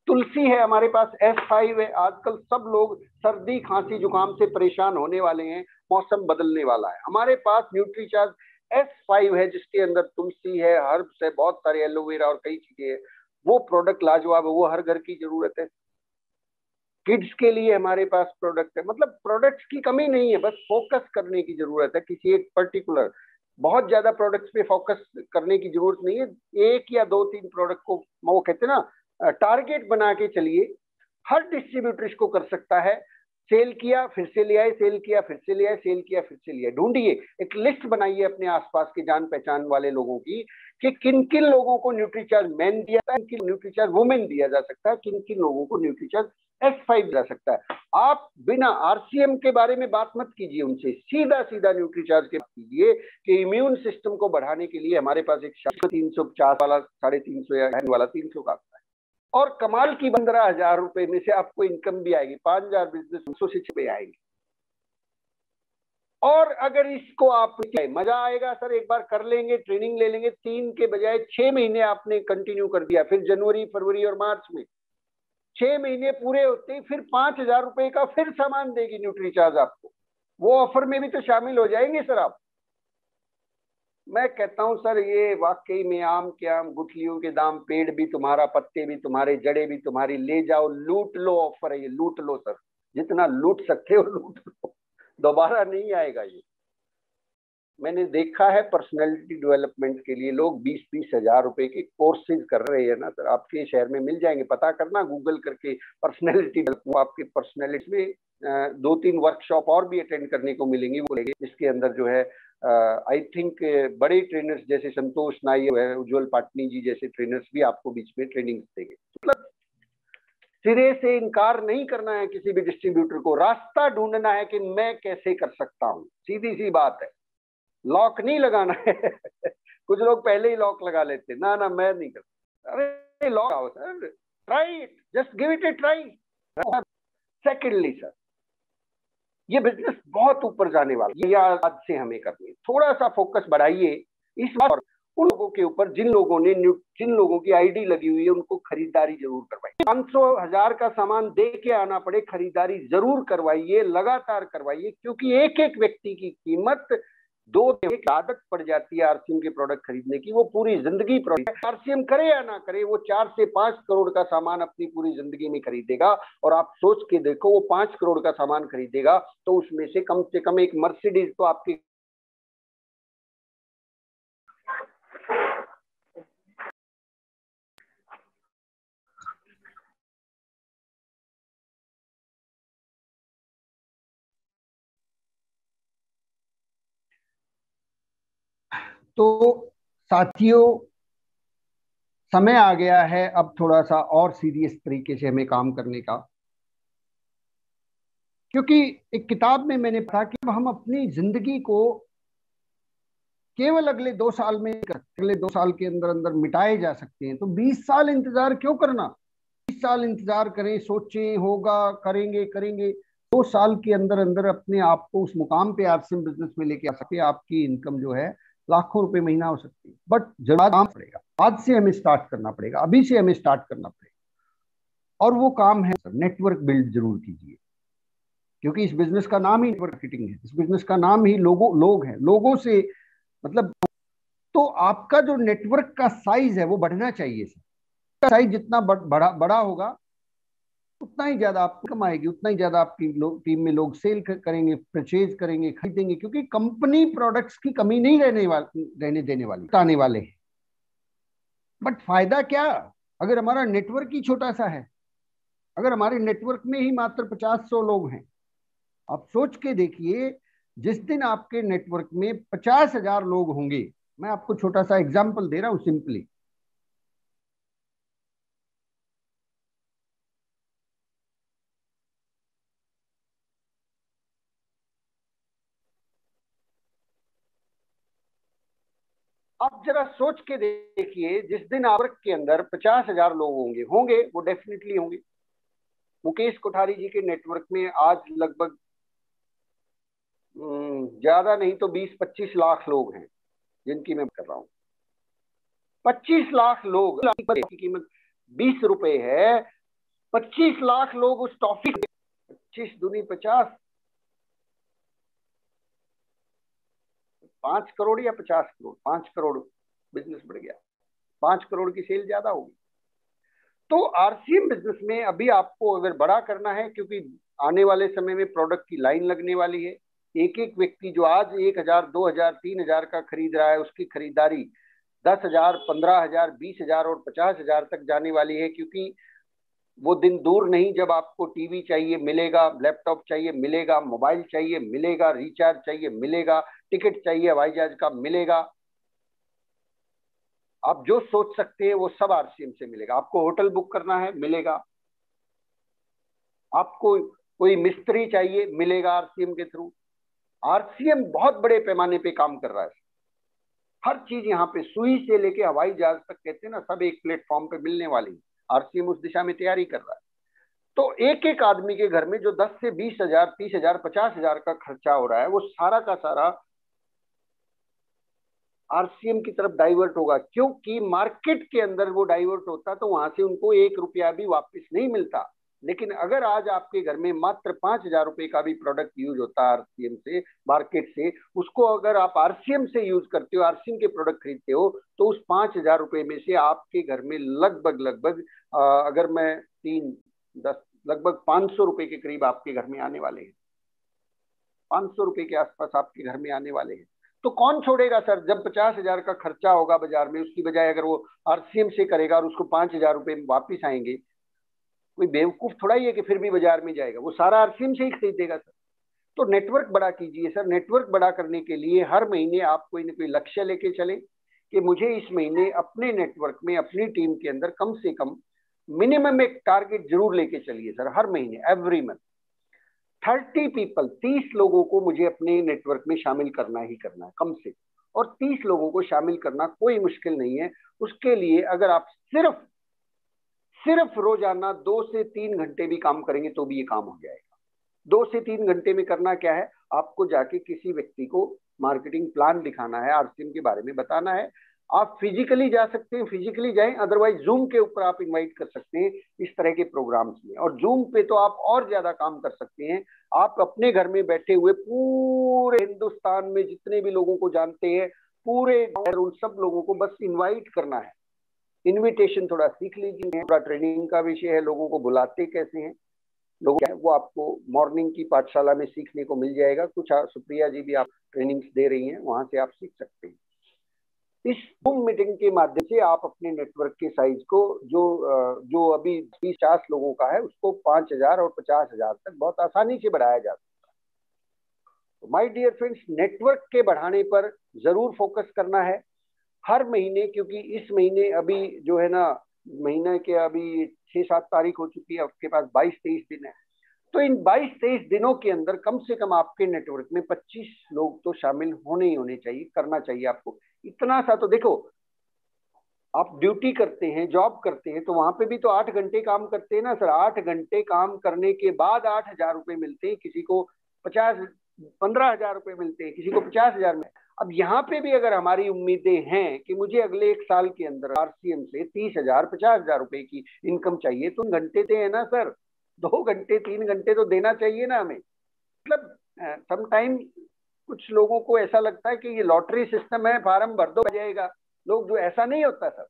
तुलसी है हमारे पास, S5 है। आजकल सब लोग सर्दी खांसी जुकाम से परेशान होने वाले हैं, मौसम बदलने वाला है। हमारे पास न्यूट्रीचार्ज S5 है, जिसके अंदर तुलसी है, हर्ब्स है, बहुत सारे एलोवेरा और कई चीजें हैं। वो प्रोडक्ट लाजवाब है, वो हर घर की जरूरत है। किड्स के लिए हमारे पास प्रोडक्ट है। मतलब प्रोडक्ट्स की कमी नहीं है, बस फोकस करने की जरूरत है किसी एक पर्टिकुलर। बहुत ज्यादा प्रोडक्ट्स पे फोकस करने की जरूरत नहीं है। 1 या 2-3 प्रोडक्ट को, वो कहते हैं ना, टारगेट बना के चलिए। हर डिस्ट्रीब्यूटर इसको कर सकता है। सेल किया फिर से ले आए, सेल किया फिर से ले आए, सेल किया फिर से ले आए। ढूंढिए, एक लिस्ट बनाइए अपने आसपास के जान पहचान वाले लोगों की, कि किन किन लोगों को न्यूट्रीचार्ज मैन दिया था, किन न्यूट्रीचार्ज वुमेन दिया जा सकता है, किन किन लोगों को न्यूट्रीचार्ज S5 जा सकता है। आप बिना आरसीएम के बारे में बात मत कीजिए उनसे, सीधा सीधा न्यूट्रीचार्ज के बात कीजिए कि इम्यून सिस्टम को बढ़ाने के लिए हमारे पास एक 350 वाला 350 या वाला 300 का आता है, और कमाल की 15,000 रुपए में से आपको इनकम भी आएगी, 5,000 बिजनेस 200 से 6 आएंगे। और अगर इसको आप मजा आएगा सर, एक बार कर लेंगे, ट्रेनिंग ले लेंगे, 3 के बजाय 6 महीने आपने कंटिन्यू कर दिया, फिर जनवरी फरवरी और मार्च में 6 महीने पूरे होते ही फिर 5,000 रुपए का फिर सामान देगी न्यूट्रीचार्ज आपको, वो ऑफर में भी तो शामिल हो जाएंगे सर आप। मैं कहता हूं सर, ये वाकई में आम के आम गुठलियों के दाम, पेड़ भी तुम्हारा, पत्ते भी तुम्हारे, जड़े भी तुम्हारी, ले जाओ लूट लो, ऑफर है ये, लूट लो सर, जितना लूट सकते हो लूट लो, दोबारा नहीं आएगा ये। मैंने देखा है पर्सनैलिटी डेवलपमेंट के लिए लोग 20-20 हजार रुपए के कोर्सेज कर रहे हैं ना सर, आपके शहर में मिल जाएंगे, पता करना गूगल करके पर्सनैलिटी, आपके पर्सनैलिटी में 2-3 वर्कशॉप और भी अटेंड करने को मिलेंगी, वो लेंगे, जिसके अंदर जो है आई थिंक बड़े ट्रेनर्स जैसे संतोष नाई है, उज्जवल पाटनी जी जैसे ट्रेनर्स भी आपको बीच में ट्रेनिंग देंगे। मतलब सिरे से इनकार नहीं करना है किसी भी डिस्ट्रीब्यूटर को, रास्ता ढूंढना है कि मैं कैसे कर सकता हूं, सीधी सी बात है, लॉक नहीं लगाना है। कुछ लोग पहले ही लॉक लगा लेते, ना ना मैं नहीं करता, अरे लॉक आओ sir, try it, just give it A try. Secondly sir, ये बिजनेस बहुत ऊपर जाने वाला, ये आज से हमें करनी है, थोड़ा सा फोकस बढ़ाइए इस बार उन लोगों के ऊपर जिन लोगों की आईडी लगी हुई है, उनको खरीदारी जरूर करवाइए, 500,000 का सामान दे के आना पड़े, खरीदारी जरूर करवाइए, लगातार करवाइए, क्योंकि एक एक व्यक्ति की कीमत एक आदत पड़ जाती है आरसीएम के प्रोडक्ट खरीदने की, वो पूरी जिंदगी प्रोडक्ट आरसीएम करे या ना करे, वो 4 से 5 करोड़ का सामान अपनी पूरी जिंदगी में खरीदेगा। और आप सोच के देखो, वो 5 करोड़ का सामान खरीदेगा तो उसमें से कम एक मर्सिडीज तो आपकी तो साथियों, समय आ गया है अब थोड़ा सा और सीरियस तरीके से हमें काम करने का, क्योंकि एक किताब में मैंने पढ़ा कि हम अपनी जिंदगी को केवल अगले 2 साल में, अगले 2 साल के अंदर अंदर मिटाए जा सकते हैं, तो 20 साल इंतजार क्यों करना, 20 साल इंतजार करें, सोचें, होगा, करेंगे करेंगे, 2 साल के अंदर अंदर अपने आप को उस मुकाम पे आरसीएम बिजनेस में लेके आ सकते हैं, आपकी इनकम जो है लाखों रुपए महीना हो सकती है। बट जरूर काम पड़ेगा, आज से हमें स्टार्ट करना पड़ेगा, अभी से हमें स्टार्ट करना पड़ेगा, और वो काम है नेटवर्क बिल्ड जरूर कीजिए, क्योंकि इस बिजनेस का नाम ही नेटवर्क मार्केटिंग है, इस बिजनेस का नाम ही लोग हैं, लोगों से मतलब, तो आपका जो नेटवर्क का साइज है वो बढ़ना चाहिए सर, साइज जितना बड़ा होगा उतना ही ज्यादा आपको कमाएगी, उतना ही ज्यादा आपकी टीम में लोग सेल करेंगे, परचेज करेंगे, खरीदेंगे, क्योंकि कंपनी प्रोडक्ट्स की कमी नहीं रहने देने वाली, आने वाले हैं। बट फायदा क्या अगर हमारा नेटवर्क ही छोटा सा है, अगर हमारे नेटवर्क में ही मात्र 50-100 लोग हैं। आप सोच के देखिए, जिस दिन आपके नेटवर्क में 50,000 लोग होंगे, मैं आपको छोटा सा एग्जांपल दे रहा हूं सिंपली, आप जरा सोच के देखिए, जिस दिन आपके के अंदर 50,000 लोग होंगे, वो डेफिनेटली होंगे। मुकेश कोठारी जी के नेटवर्क में आज लगभग ज्यादा नहीं तो 20-25 लाख लोग हैं जिनकी मैं कर रहा हूं। 25 लाख लोग की कीमत 20 रुपए है, 25 लाख लोग उस टॉफी, 25 दूनी 50, 5 करोड़ या 50 करोड़, 5 करोड़ बिजनेस बढ़ गया, 5 करोड़ की सेल ज्यादा होगी। तो आरसीएम बिजनेस में अभी आपको अगर बड़ा करना है, क्योंकि आने वाले समय में प्रोडक्ट की लाइन लगने वाली है, एक एक व्यक्ति जो आज 1,000, 2,000, 3,000 का खरीद रहा है, उसकी खरीदारी 10,000, 15,000, 20,000 और 50,000 तक जाने वाली है, क्योंकि वो दिन दूर नहीं जब आपको टीवी चाहिए मिलेगा, लैपटॉप चाहिए मिलेगा, मोबाइल चाहिए मिलेगा, रिचार्ज चाहिए मिलेगा, टिकट चाहिए हवाई जहाज का मिलेगा, आप जो सोच सकते हैं वो सब आरसीएम से मिलेगा। आपको होटल बुक करना है मिलेगा, आपको कोई मिस्त्री चाहिए, मिलेगा आरसीएम के थ्रू। आरसीएम बहुत बड़े पैमाने पे काम कर रहा है। हर चीज यहाँ पे सुई से लेके हवाई जहाज तक, कहते हैं ना, सब एक प्लेटफॉर्म पे मिलने वाली। आरसीएम उस दिशा में तैयारी कर रहा है। तो एक एक आदमी के घर में जो 10 से 20,000, 30,000, 50,000 का खर्चा हो रहा है, वो सारा का सारा आरसीएम की तरफ डाइवर्ट होगा, क्योंकि मार्केट के अंदर वो डाइवर्ट होता तो वहां से उनको 1 रुपया भी वापस नहीं मिलता। लेकिन अगर आज आपके घर में मात्र 5,000 रुपए का भी प्रोडक्ट यूज होता है आरसीएम से, मार्केट से, उसको अगर आप आरसीएम से यूज करते हो, आरसीएम के प्रोडक्ट खरीदते हो, तो उस 5,000 रुपए में से आपके घर में लगभग लगभग अगर मैं 3, 10, लगभग 500 रुपए के करीब आपके घर में आने वाले हैं। 500 रुपए के आसपास आपके घर में आने वाले हैं। तो कौन छोड़ेगा सर? जब 50,000 का खर्चा होगा बाजार में, उसकी बजाय अगर वो आरसीएम से करेगा और उसको 5,000 रुपए वापिस आएंगे, कोई बेवकूफ थोड़ा ही है कि फिर भी बाजार में जाएगा, वो सारा आरसीएम से ही खरीदेगा सर। तो नेटवर्क बड़ा कीजिए सर। नेटवर्क बड़ा करने के लिए हर महीने आप कोई ना कोई लक्ष्य लेके चले कि मुझे इस महीने अपने नेटवर्क में, अपनी टीम के अंदर कम से कम मिनिमम एक टारगेट जरूर लेके चलिए सर, हर महीने, एवरी मंथ 30 पीपल, 30 लोगों को मुझे अपने नेटवर्क में शामिल करना ही करना है कम से। और 30 लोगों को शामिल करना कोई मुश्किल नहीं है। उसके लिए अगर आप सिर्फ रोजाना 2 से 3 घंटे भी काम करेंगे तो भी ये काम हो जाएगा। 2 से 3 घंटे में करना क्या है, आपको जाके किसी व्यक्ति को मार्केटिंग प्लान दिखाना है, आरसीएम के बारे में बताना है। आप फिजिकली जा सकते हैं, फिजिकली जाएं, अदरवाइज जूम के ऊपर आप इनवाइट कर सकते हैं इस तरह के प्रोग्राम्स में। और जूम पे तो आप और ज्यादा काम कर सकते हैं। आप अपने घर में बैठे हुए पूरे हिंदुस्तान में जितने भी लोगों को जानते हैं, पूरे उन सब लोगों को बस इनवाइट करना है। इनविटेशन थोड़ा सीख लीजिए, थोड़ा ट्रेनिंग का विषय है, लोगों को बुलाते कैसे हैं लोग, वो आपको मॉर्निंग की पाठशाला में सीखने को मिल जाएगा। कुछ सुप्रिया जी भी आप ट्रेनिंग्स दे रही हैं, वहां से आप सीख सकते हैं। इस जूम मीटिंग के माध्यम से आप अपने नेटवर्क के साइज को, जो अभी 20-50 लोगों का है, उसको 5,000 और 50,000 तक बहुत आसानी से बढ़ाया जा सकता है। तो माय डियर फ्रेंड्स, नेटवर्क के बढ़ाने पर जरूर फोकस करना है हर महीने, क्योंकि इस महीने अभी जो है ना, महीने के अभी 6-7 तारीख हो चुकी है, आपके पास 22-23 दिन है। तो इन 22-23 दिनों के अंदर कम से कम आपके नेटवर्क में 25 लोग तो शामिल होने ही होने चाहिए, करना चाहिए आपको। इतना सा तो देखो, आप ड्यूटी करते हैं, जॉब करते हैं, तो वहां पे भी तो 8 घंटे काम करते हैं ना सर। 8 घंटे काम करने के बाद 8,000 रुपए मिलते हैं, किसी को 15,000 रुपए मिलते हैं, किसी को 50,000 में। अब यहाँ पे भी अगर हमारी उम्मीदें हैं कि मुझे अगले 1 साल के अंदर आरसीएम से 30,000, 50,000 रुपए की इनकम चाहिए, तो घंटे दे है ना सर, 2 घंटे 3 घंटे तो देना चाहिए ना हमें। मतलब समटाइम कुछ लोगों को ऐसा लगता है कि ये लॉटरी सिस्टम है, फार्म भर दो जाएगा। लोग जो, ऐसा नहीं होता सर।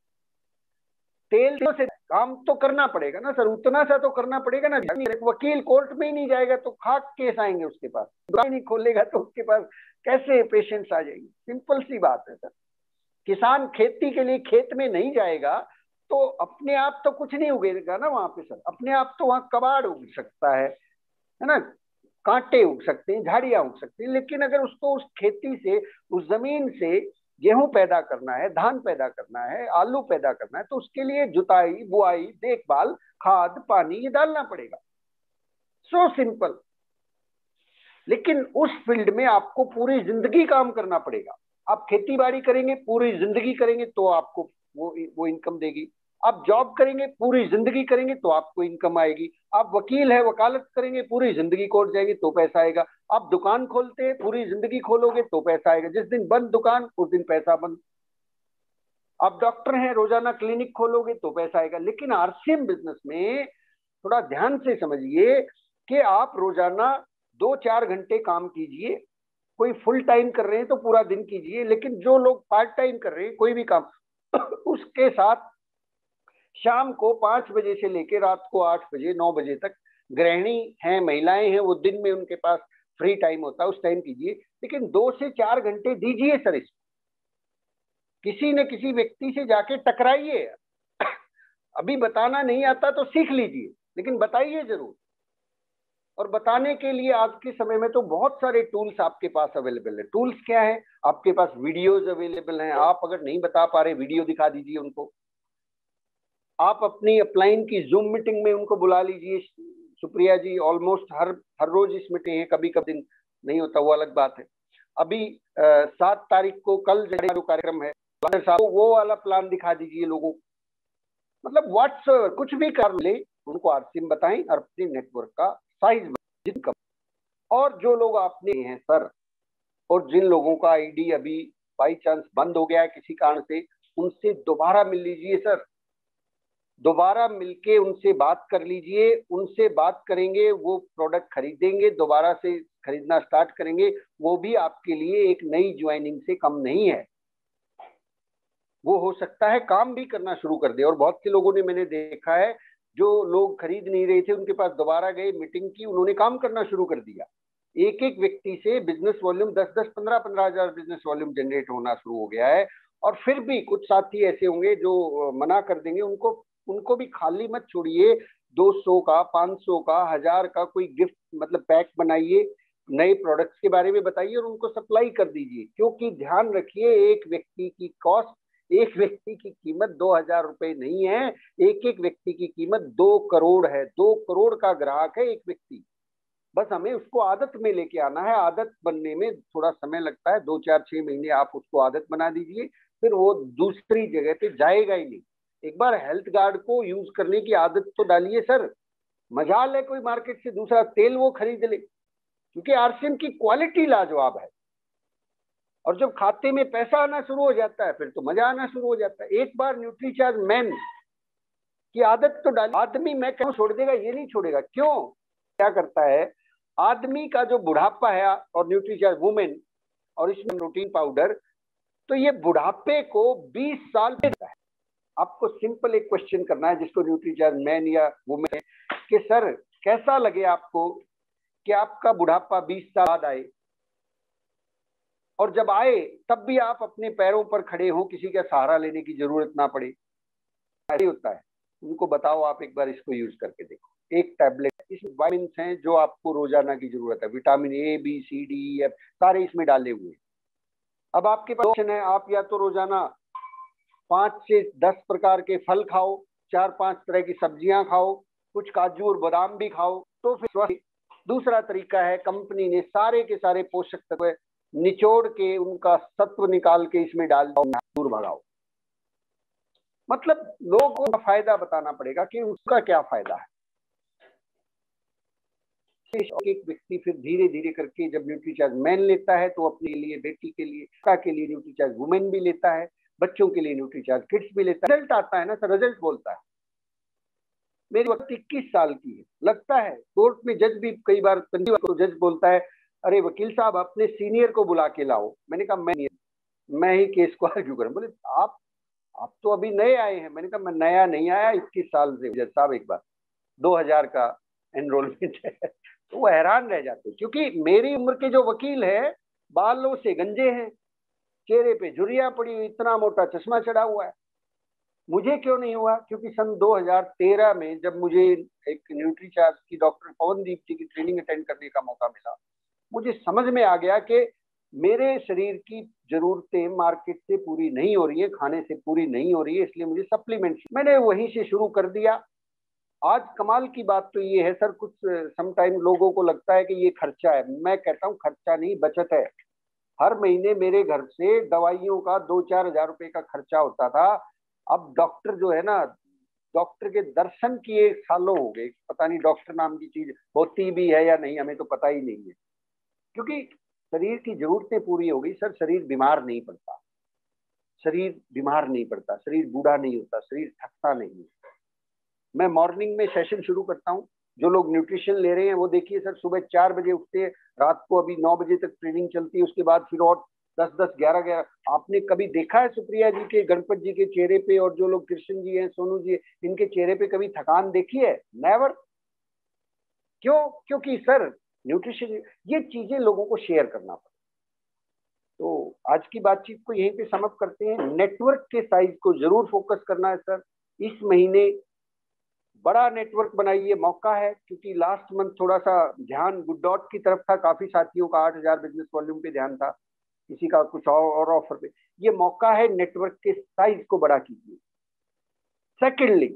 तेल से काम तो करना पड़ेगा ना सर, उतना सा तो करना पड़ेगा ना। वकील कोर्ट में ही नहीं जाएगा तो खाक केस आएंगे उसके पास, दुकान नहीं खोलेगा तो उसके पास कैसे पेशेंट्स आ जाएंगे? सिंपल सी बात है सर। किसान खेती के लिए खेत में नहीं जाएगा तो अपने आप तो कुछ नहीं उगेगा ना वहां पे सर। अपने आप तो वहां कबाड़ उग सकता है ना, कांटे उग सकते हैं, झाड़ियां उग सकती हैं, लेकिन अगर उसको उस खेती से, उस जमीन से गेहूं पैदा करना है, धान पैदा करना है, आलू पैदा करना है, तो उसके लिए जुताई, बुआई, देखभाल, खाद, पानी ये डालना पड़ेगा। So simple. लेकिन उस फील्ड में आपको पूरी जिंदगी काम करना पड़ेगा। आप खेती बाड़ी करेंगे, पूरी जिंदगी करेंगे तो आपको वो इनकम देगी। आप जॉब करेंगे, पूरी जिंदगी करेंगे तो आपको इनकम आएगी। आप वकील है, वकालत करेंगे, पूरी जिंदगी कोर्ट जाएगी तो पैसा आएगा। आप दुकान खोलते हैं, पूरी जिंदगी खोलोगे तो पैसा आएगा। जिस दिन बंद दुकान, उस दिन पैसा बंद। आप डॉक्टर हैं, रोजाना क्लिनिक खोलोगे तो पैसा आएगा। लेकिन आरसीएम बिजनेस में थोड़ा ध्यान से समझिए कि आप रोजाना 2-4 घंटे काम कीजिए। कोई फुल टाइम कर रहे हैं तो पूरा दिन कीजिए, लेकिन जो लोग पार्ट टाइम कर रहे हैं कोई भी काम उसके साथ शाम को 5 बजे से लेकर रात को 8 बजे 9 बजे तक, गृहिणी हैं, महिलाएं हैं, वो दिन में उनके पास फ्री टाइम होता है, उस टाइम कीजिए। लेकिन 2 से 4 घंटे दीजिए सर इसको। किसी न किसी व्यक्ति से जाके टकराइए। अभी बताना नहीं आता तो सीख लीजिए, लेकिन बताइए जरूर। और बताने के लिए आज के समय में तो बहुत सारे टूल्स आपके पास अवेलेबल है। टूल्स क्या है? आपके पास वीडियोस अवेलेबल हैं। आप अगर नहीं बता पा रहे, वीडियो दिखा दीजिए उनको। आप अपनी अपलाइन की जूम मीटिंग में उनको बुला लीजिए, सुप्रिया जी ऑलमोस्ट हर हर रोज इस मीटिंग है, कभी कभी दिन नहीं होता, वो अलग बात है। अभी 7 तारीख को कल जो कार्यक्रम है वो वाला प्लान दिखा दीजिए लोगों को। मतलब व्हाट्स कुछ भी कर ले, उनको आरसीएम बताएं और अपने नेटवर्क का साइज जिनका, और जो लोग आपने हैं सर, और जिन लोगों का आईडी अभी बाई चांस बंद हो गया है किसी कारण से, उनसे दोबारा मिल लीजिए सर, दोबारा मिलके उनसे बात कर लीजिए। उनसे बात करेंगे, वो प्रोडक्ट खरीदेंगे, दोबारा से खरीदना स्टार्ट करेंगे, वो भी आपके लिए एक नई ज्वाइनिंग से कम नहीं है। वो हो सकता है काम भी करना शुरू कर दे। और बहुत से लोगों ने मैंने देखा है, जो लोग खरीद नहीं रहे थे उनके पास दोबारा गए, मीटिंग की, उन्होंने काम करना शुरू कर दिया। एक एक व्यक्ति से बिजनेस वॉल्यूम 10-10, 15-15 हजार बिजनेस वॉल्यूम जनरेट होना शुरू हो गया है। और फिर भी कुछ साथी ऐसे होंगे जो मना कर देंगे, उनको भी खाली मत छोड़िए। 200 का, 500 का, 1000 का कोई गिफ्ट मतलब पैक बनाइए, नए प्रोडक्ट्स के बारे में बताइए और उनको सप्लाई कर दीजिए। क्योंकि ध्यान रखिए, एक व्यक्ति की कॉस्ट, एक व्यक्ति की कीमत 2000 रुपए नहीं है, एक एक व्यक्ति की कीमत 2 करोड़ है। 2 करोड़ का ग्राहक है एक व्यक्ति। बस हमें उसको आदत में लेके आना है। आदत बनने में थोड़ा समय लगता है, 2-4-6 महीने आप उसको आदत बना दीजिए, फिर वो दूसरी जगह पे जाएगा ही नहीं। एक बार हेल्थ गार्ड को यूज करने की आदत तो डालिए सर। मजाल है कोई मार्केट से दूसरा तेल वो खरीद ले, क्योंकि आरसीएम की क्वालिटी लाजवाब है। और जब खाते में पैसा आना शुरू हो जाता है, फिर तो मजा आना शुरू हो जाता है। एक बार न्यूट्रीचार्ज मैन की आदत तो डाल, आदमी मैं क्यों छोड़ देगा, ये नहीं छोड़ेगा। क्यों? क्या करता है आदमी का जो बुढ़ापा है, और न्यूट्रीचार्ज वुमेन और इसमें प्रोटीन पाउडर, तो ये बुढ़ापे को 20 साल देता है। आपको सिंपल एक क्वेश्चन करना है, जिसको न्यूट्रीचार्ज मैन या वुमेन है, कि सर कैसा लगे आपको कि आपका बुढ़ापा 20 साल बाद आए, और जब आए तब भी आप अपने पैरों पर खड़े हो, किसी का सहारा लेने की जरूरत ना पड़े। ऐसे होता है। उनको बताओ, आप एक बार इसको यूज करके देखो। एक टैबलेट, इसमें विटामिन हैं जो आपको रोजाना की जरूरत है, vitamin A, B, C, D, E, F, सारे इसमें डाले हुए हैं। अब आपके पास ऑप्शन है, आप या तो रोजाना 5 से 10 प्रकार के फल खाओ, 4-5 तरह की सब्जियां खाओ, कुछ काजू और बादाम भी खाओ, तो फिर स्वस्थ। दूसरा तरीका है, कंपनी ने सारे के सारे पोषक तत्व निचोड़ के उनका सत्व निकाल के इसमें डाल दो, दूर भगाओ। मतलब लोगों को फायदा बताना पड़ेगा कि उसका क्या फायदा है। एक व्यक्ति फिर धीरे धीरे करके जब न्यूट्रीचार्ज मैन लेता है, तो अपने लिए, बेटी के लिए, पिता के लिए न्यूट्रीचार्ज वुमेन भी लेता है, बच्चों के लिए न्यूट्रीचार्ज किड्स भी लेता है। रिजल्ट आता है ना सर, रिजल्ट बोलता है। मेरी वक्त 21 साल की है, लगता है कोर्ट में जज भी कई बार, जज बोलता है, अरे वकील साहब अपने सीनियर को बुला के लाओ। मैंने कहा मैं ही केस को आर्ग्यू करूं। बोले आप तो अभी नए आए हैं। मैंने कहा मैं नया नहीं आया, 21 साल से। जज साहब एक बार 2000 का एनरोलमेंट है। तो वो हैरान रह जाते, क्योंकि मेरी उम्र के जो वकील है बालों से गंजे हैं, चेहरे पे झुर्रियां पड़ी हुई, इतना मोटा चश्मा चढ़ा हुआ है। मुझे क्यों नहीं हुआ? क्योंकि सन 2013 में जब मुझे एक न्यूट्रीचार्ज की डॉक्टर पवनदीप जी की ट्रेनिंग अटेंड करने का मौका मिला, मुझे समझ में आ गया कि मेरे शरीर की जरूरतें मार्केट से पूरी नहीं हो रही है, खाने से पूरी नहीं हो रही है, इसलिए मुझे सप्लीमेंट्स, मैंने वहीं से शुरू कर दिया। आज कमाल की बात तो ये है सर, कुछ समटाइम लोगों को लगता है कि ये खर्चा है। मैं कहता हूँ खर्चा नहीं, बचत है। हर महीने मेरे घर से दवाइयों का 2-4 हजार रुपए का खर्चा होता था। अब डॉक्टर जो है ना, डॉक्टर के दर्शन किए सालों हो गए। पता नहीं डॉक्टर नाम की चीज होती भी है या नहीं, हमें तो पता ही नहीं है। क्योंकि शरीर की जरूरतें पूरी हो गई सर, शरीर बीमार नहीं पड़ता, शरीर बीमार नहीं पड़ता, शरीर बूढ़ा नहीं होता, शरीर थकता नहीं है। मैं मॉर्निंग में सेशन शुरू करता हूँ। जो लोग न्यूट्रिशन ले रहे हैं वो देखिए सर, सुबह 4 बजे उठते हैं, रात को अभी 9 बजे तक ट्रेनिंग चलती है, उसके बाद फिर और 10-10, 11-11। आपने कभी देखा है सुप्रिया जी के, गणपत जी के चेहरे पे, और जो लोग कृष्ण जी हैं, सोनू जी, इनके चेहरे पे कभी थकान देखी है? नेवर। क्यों? क्योंकि सर न्यूट्रिशन, ये चीजें लोगों को शेयर करना पड़ता। तो आज की बातचीत को यहीं पे समअप करते हैं। नेटवर्क के साइज को जरूर फोकस करना है सर। इस महीने बड़ा नेटवर्क बनाइए, मौका है। क्योंकि लास्ट मंथ थोड़ा सा ध्यान गुड डॉट की तरफ था, काफी साथियों का 8000 बिजनेस वॉल्यूम पे ध्यान था, किसी का कुछ और ऑफर पे। ये मौका है, नेटवर्क के साइज को बड़ा कीजिए। सेकेंडली,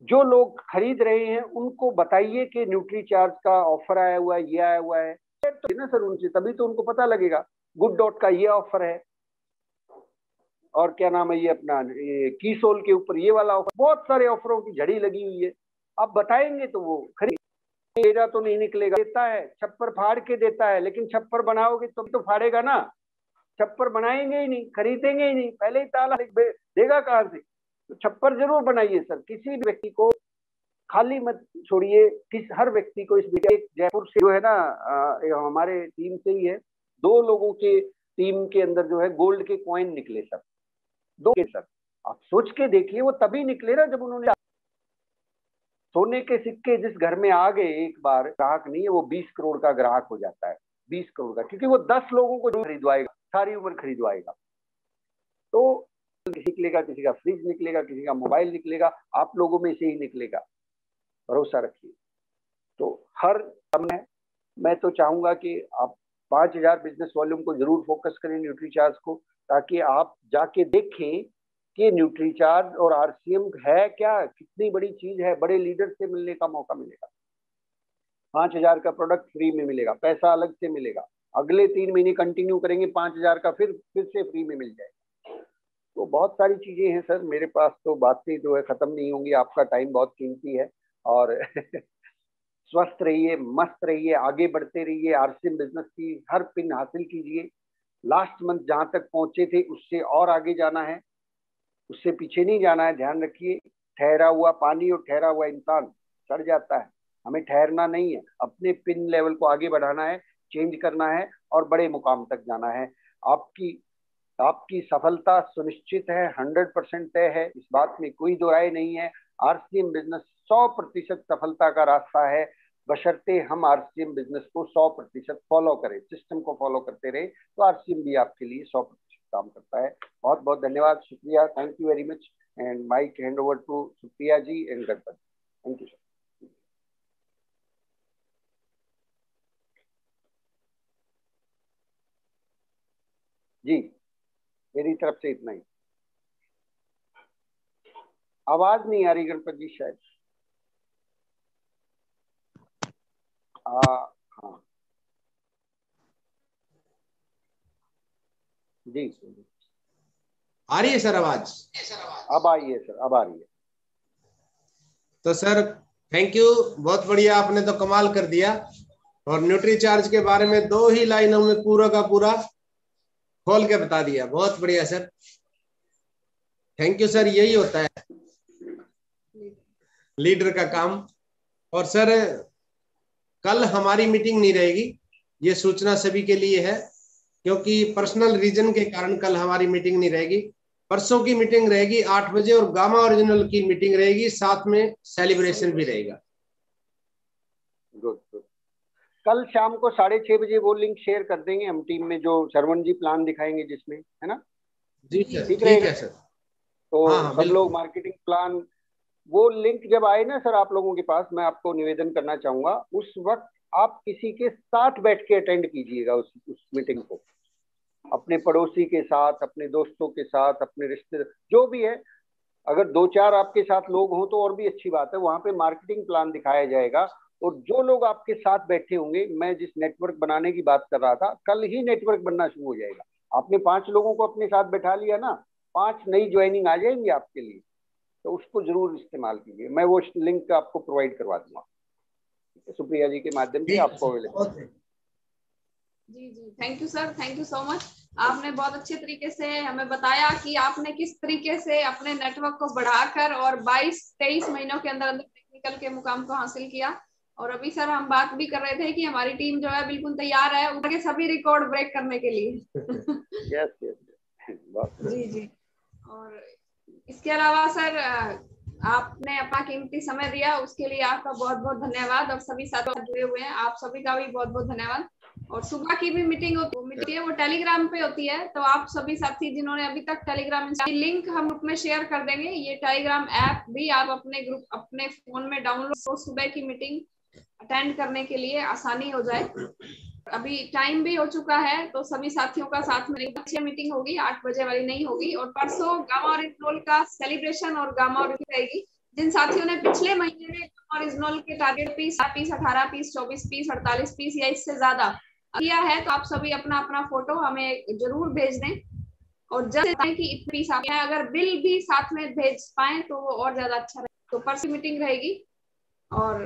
जो लोग खरीद रहे हैं उनको बताइए कि न्यूट्री चार्ज का ऑफर आया हुआ है, ये आया हुआ है, तो ना सर उनसे, तभी तो उनको पता लगेगा गुड डॉट का ये ऑफर है, और क्या नाम है ये अपना ये कीसोल के ऊपर ये वाला ऑफर, बहुत सारे ऑफरों की झड़ी लगी हुई है। आप बताएंगे तो वो खरीद, मेरा तो नहीं निकलेगा, देता है छप्पर फाड़ के देता है, लेकिन छप्पर बनाओगे तो फाड़ेगा ना, छप्पर बनाएंगे ही नहीं, खरीदेंगे ही नहीं, पहले ही ताला देगा कहां से। तो छप्पर जरूर बनाइए सर, किसी भी व्यक्ति को खाली मत छोड़िए, हर व्यक्ति को इस एक जयपुर से जो है ना हमारे टीम से ही है, 2 लोगों के टीम के अंदर जो है गोल्ड के कॉइन निकले सर, 2 के सर, आप सोच के देखिए, वो तभी निकले ना जब उन्होंने सोने के सिक्के जिस घर में आ गए एक बार, ग्राहक नहीं है वो 20 करोड़ का ग्राहक हो जाता है, 20 करोड़ का, क्योंकि वो 10 लोगों को खरीदवाएगा, सारी उम्र खरीदवाएगा। तो किसी निकलेगा, किसी का फ्रिज निकलेगा, किसी का मोबाइल निकलेगा, आप लोगों में से ही निकलेगा, भरोसा रखिए। तो हर समय मैं तो चाहूंगा कि आप 5000 बिजनेस वॉल्यूम को जरूर फोकस करें न्यूट्री चार्ज को, ताकि आप जाके देखें कि न्यूट्री चार्ज और आरसीएम है क्या, कितनी बड़ी चीज है, बड़े लीडर से मिलने का मौका मिलेगा, 5000 का प्रोडक्ट फ्री में मिलेगा, पैसा अलग से मिलेगा, अगले 3 महीने कंटिन्यू करेंगे 5000 का फिर से फ्री में मिल जाएगा। तो बहुत सारी चीजें हैं सर, मेरे पास तो बातें जो है खत्म नहीं होंगी, आपका टाइम बहुत कीमती है, और स्वस्थ रहिए, मस्त रहिए, आगे बढ़ते रहिए, आरसीएम बिजनेस की हर पिन हासिल कीजिए, लास्ट मंथ जहां तक पहुंचे थे उससे और आगे जाना है, उससे पीछे नहीं जाना है, ध्यान रखिए। ठहरा हुआ पानी और ठहरा हुआ इंसान सड़ जाता है, हमें ठहरना नहीं है, अपने पिन लेवल को आगे बढ़ाना है, चेंज करना है और बड़े मुकाम तक जाना है। आपकी आपकी सफलता सुनिश्चित है, 100% तय है, इस बात में कोई दो राय नहीं है। आरसीएम बिजनेस 100% सफलता का रास्ता है, बशर्ते हम आरसीएम बिजनेस को 100% फॉलो करें, सिस्टम को फॉलो करते रहे, तो आरसीएम भी आपके लिए 100% काम करता है। बहुत बहुत धन्यवाद, शुक्रिया, thank you very much, and mike hand over to Supriya ji and Ganpat. Thank you sir. जी, मेरी तरफ से इतना ही। आवाज नहीं आ रही गणपत जी शायद। हाँ जी, आ रही है सर आवाज? अब आई है सर, अब आ रही है। तो सर थैंक यू, बहुत बढ़िया, आपने तो कमाल कर दिया, और न्यूट्री चार्ज के बारे में 2 ही लाइनों में पूरा का पूरा खोल के बता दिया, बहुत बढ़िया सर, थैंक यू सर, यही होता है लीडर का काम। और सर कल हमारी मीटिंग नहीं रहेगी, ये सूचना सभी के लिए है, क्योंकि पर्सनल रीजन के कारण कल हमारी मीटिंग नहीं रहेगी। परसों की मीटिंग रहेगी 8 बजे, और गामा ओरिजिनल की मीटिंग रहेगी, साथ में सेलिब्रेशन भी रहेगा। Good good. कल शाम को 6:30 बजे वो लिंक शेयर कर देंगे हम टीम में, जो शरवण जी प्लान दिखाएंगे जिसमें, है ना? जी सर, ठीक ठीक रहेगा। है सर। तो हाँ हाँ सब लोग बिल्कुल। मार्केटिंग प्लान, वो लिंक जब आए ना सर आप लोगों के पास, मैं आपको निवेदन करना चाहूंगा, उस वक्त आप किसी के साथ बैठ के अटेंड कीजिएगा उस मीटिंग को, अपने पड़ोसी के साथ, अपने दोस्तों के साथ, अपने रिश्तेदार जो भी है, अगर 2-4 आपके साथ लोग हों तो और भी अच्छी बात है, वहां पे मार्केटिंग प्लान दिखाया जाएगा। और जो लोग आपके साथ बैठे होंगे, मैं जिस नेटवर्क बनाने की बात कर रहा था, कल ही नेटवर्क बनना शुरू हो जाएगा। आपने 5 लोगों को अपने साथ बैठा लिया ना, 5 नई ज्वाइनिंग आ जाएंगी आपके लिए, तो उसको जरूर इस्तेमाल कीजिए, मैं वो लिंक आपको प्रोवाइड करवा दूंगा, सुप्रिया जी के माध्यम से आपको अवेलेबल। जी जी, thank you sir, thank you so much. आपने बहुत अच्छे तरीके से हमें बताया कि आपने किस तरीके से अपने नेटवर्क को बढ़ाकर और 22-23 महीनों के अंदर अंदर टेक्निकल के मुकाम को हासिल किया। और अभी सर हम बात भी कर रहे थे कि हमारी टीम जो है बिल्कुल तैयार है ऊपर के सभी रिकॉर्ड ब्रेक करने के लिए। यस यस, जी जी। और इसके अलावा सर आपने अपना कीमती समय दिया, उसके लिए आपका बहुत बहुत धन्यवाद, और सभी साथी जुड़े हुए हैं आप सभी का भी बहुत बहुत धन्यवाद। और सुबह की भी मीटिंग होती है, वो टेलीग्राम पे होती है, तो आप सभी साथी जिन्होंने अभी तक टेलीग्राम, लिंक हम ग्रुप में शेयर कर देंगे, ये टेलीग्राम ऐप भी आप अपने ग्रुप अपने फोन में डाउनलोड, तो सुबह की मीटिंग अटेंड करने के लिए आसानी हो जाए। अभी टाइम भी हो चुका है, तो सभी साथियों का साथ में अच्छी मीटिंग होगी, 8 बजे वाली नहीं होगी। और परसों गामा ओरिजिनल का सेलिब्रेशन और गामा ओरिजिनल रहेगी, जिन साथियों ने पिछले महीने में ओरिजिनल के target piece 18 piece 24 piece 48 piece या इससे ज्यादा किया है, तो आप सभी अपना अपना फोटो हमें जरूर भेज दें। और जब कि इतने पीस आप हैं, अगर बिल भी साथ में भेज पाए तो वो और ज्यादा अच्छा रहेगा। तो परसों मीटिंग रहेगी और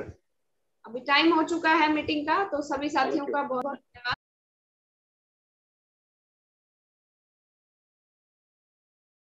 अभी टाइम हो चुका है मीटिंग का, तो सभी साथियों का बहुत बहुत धन्यवाद।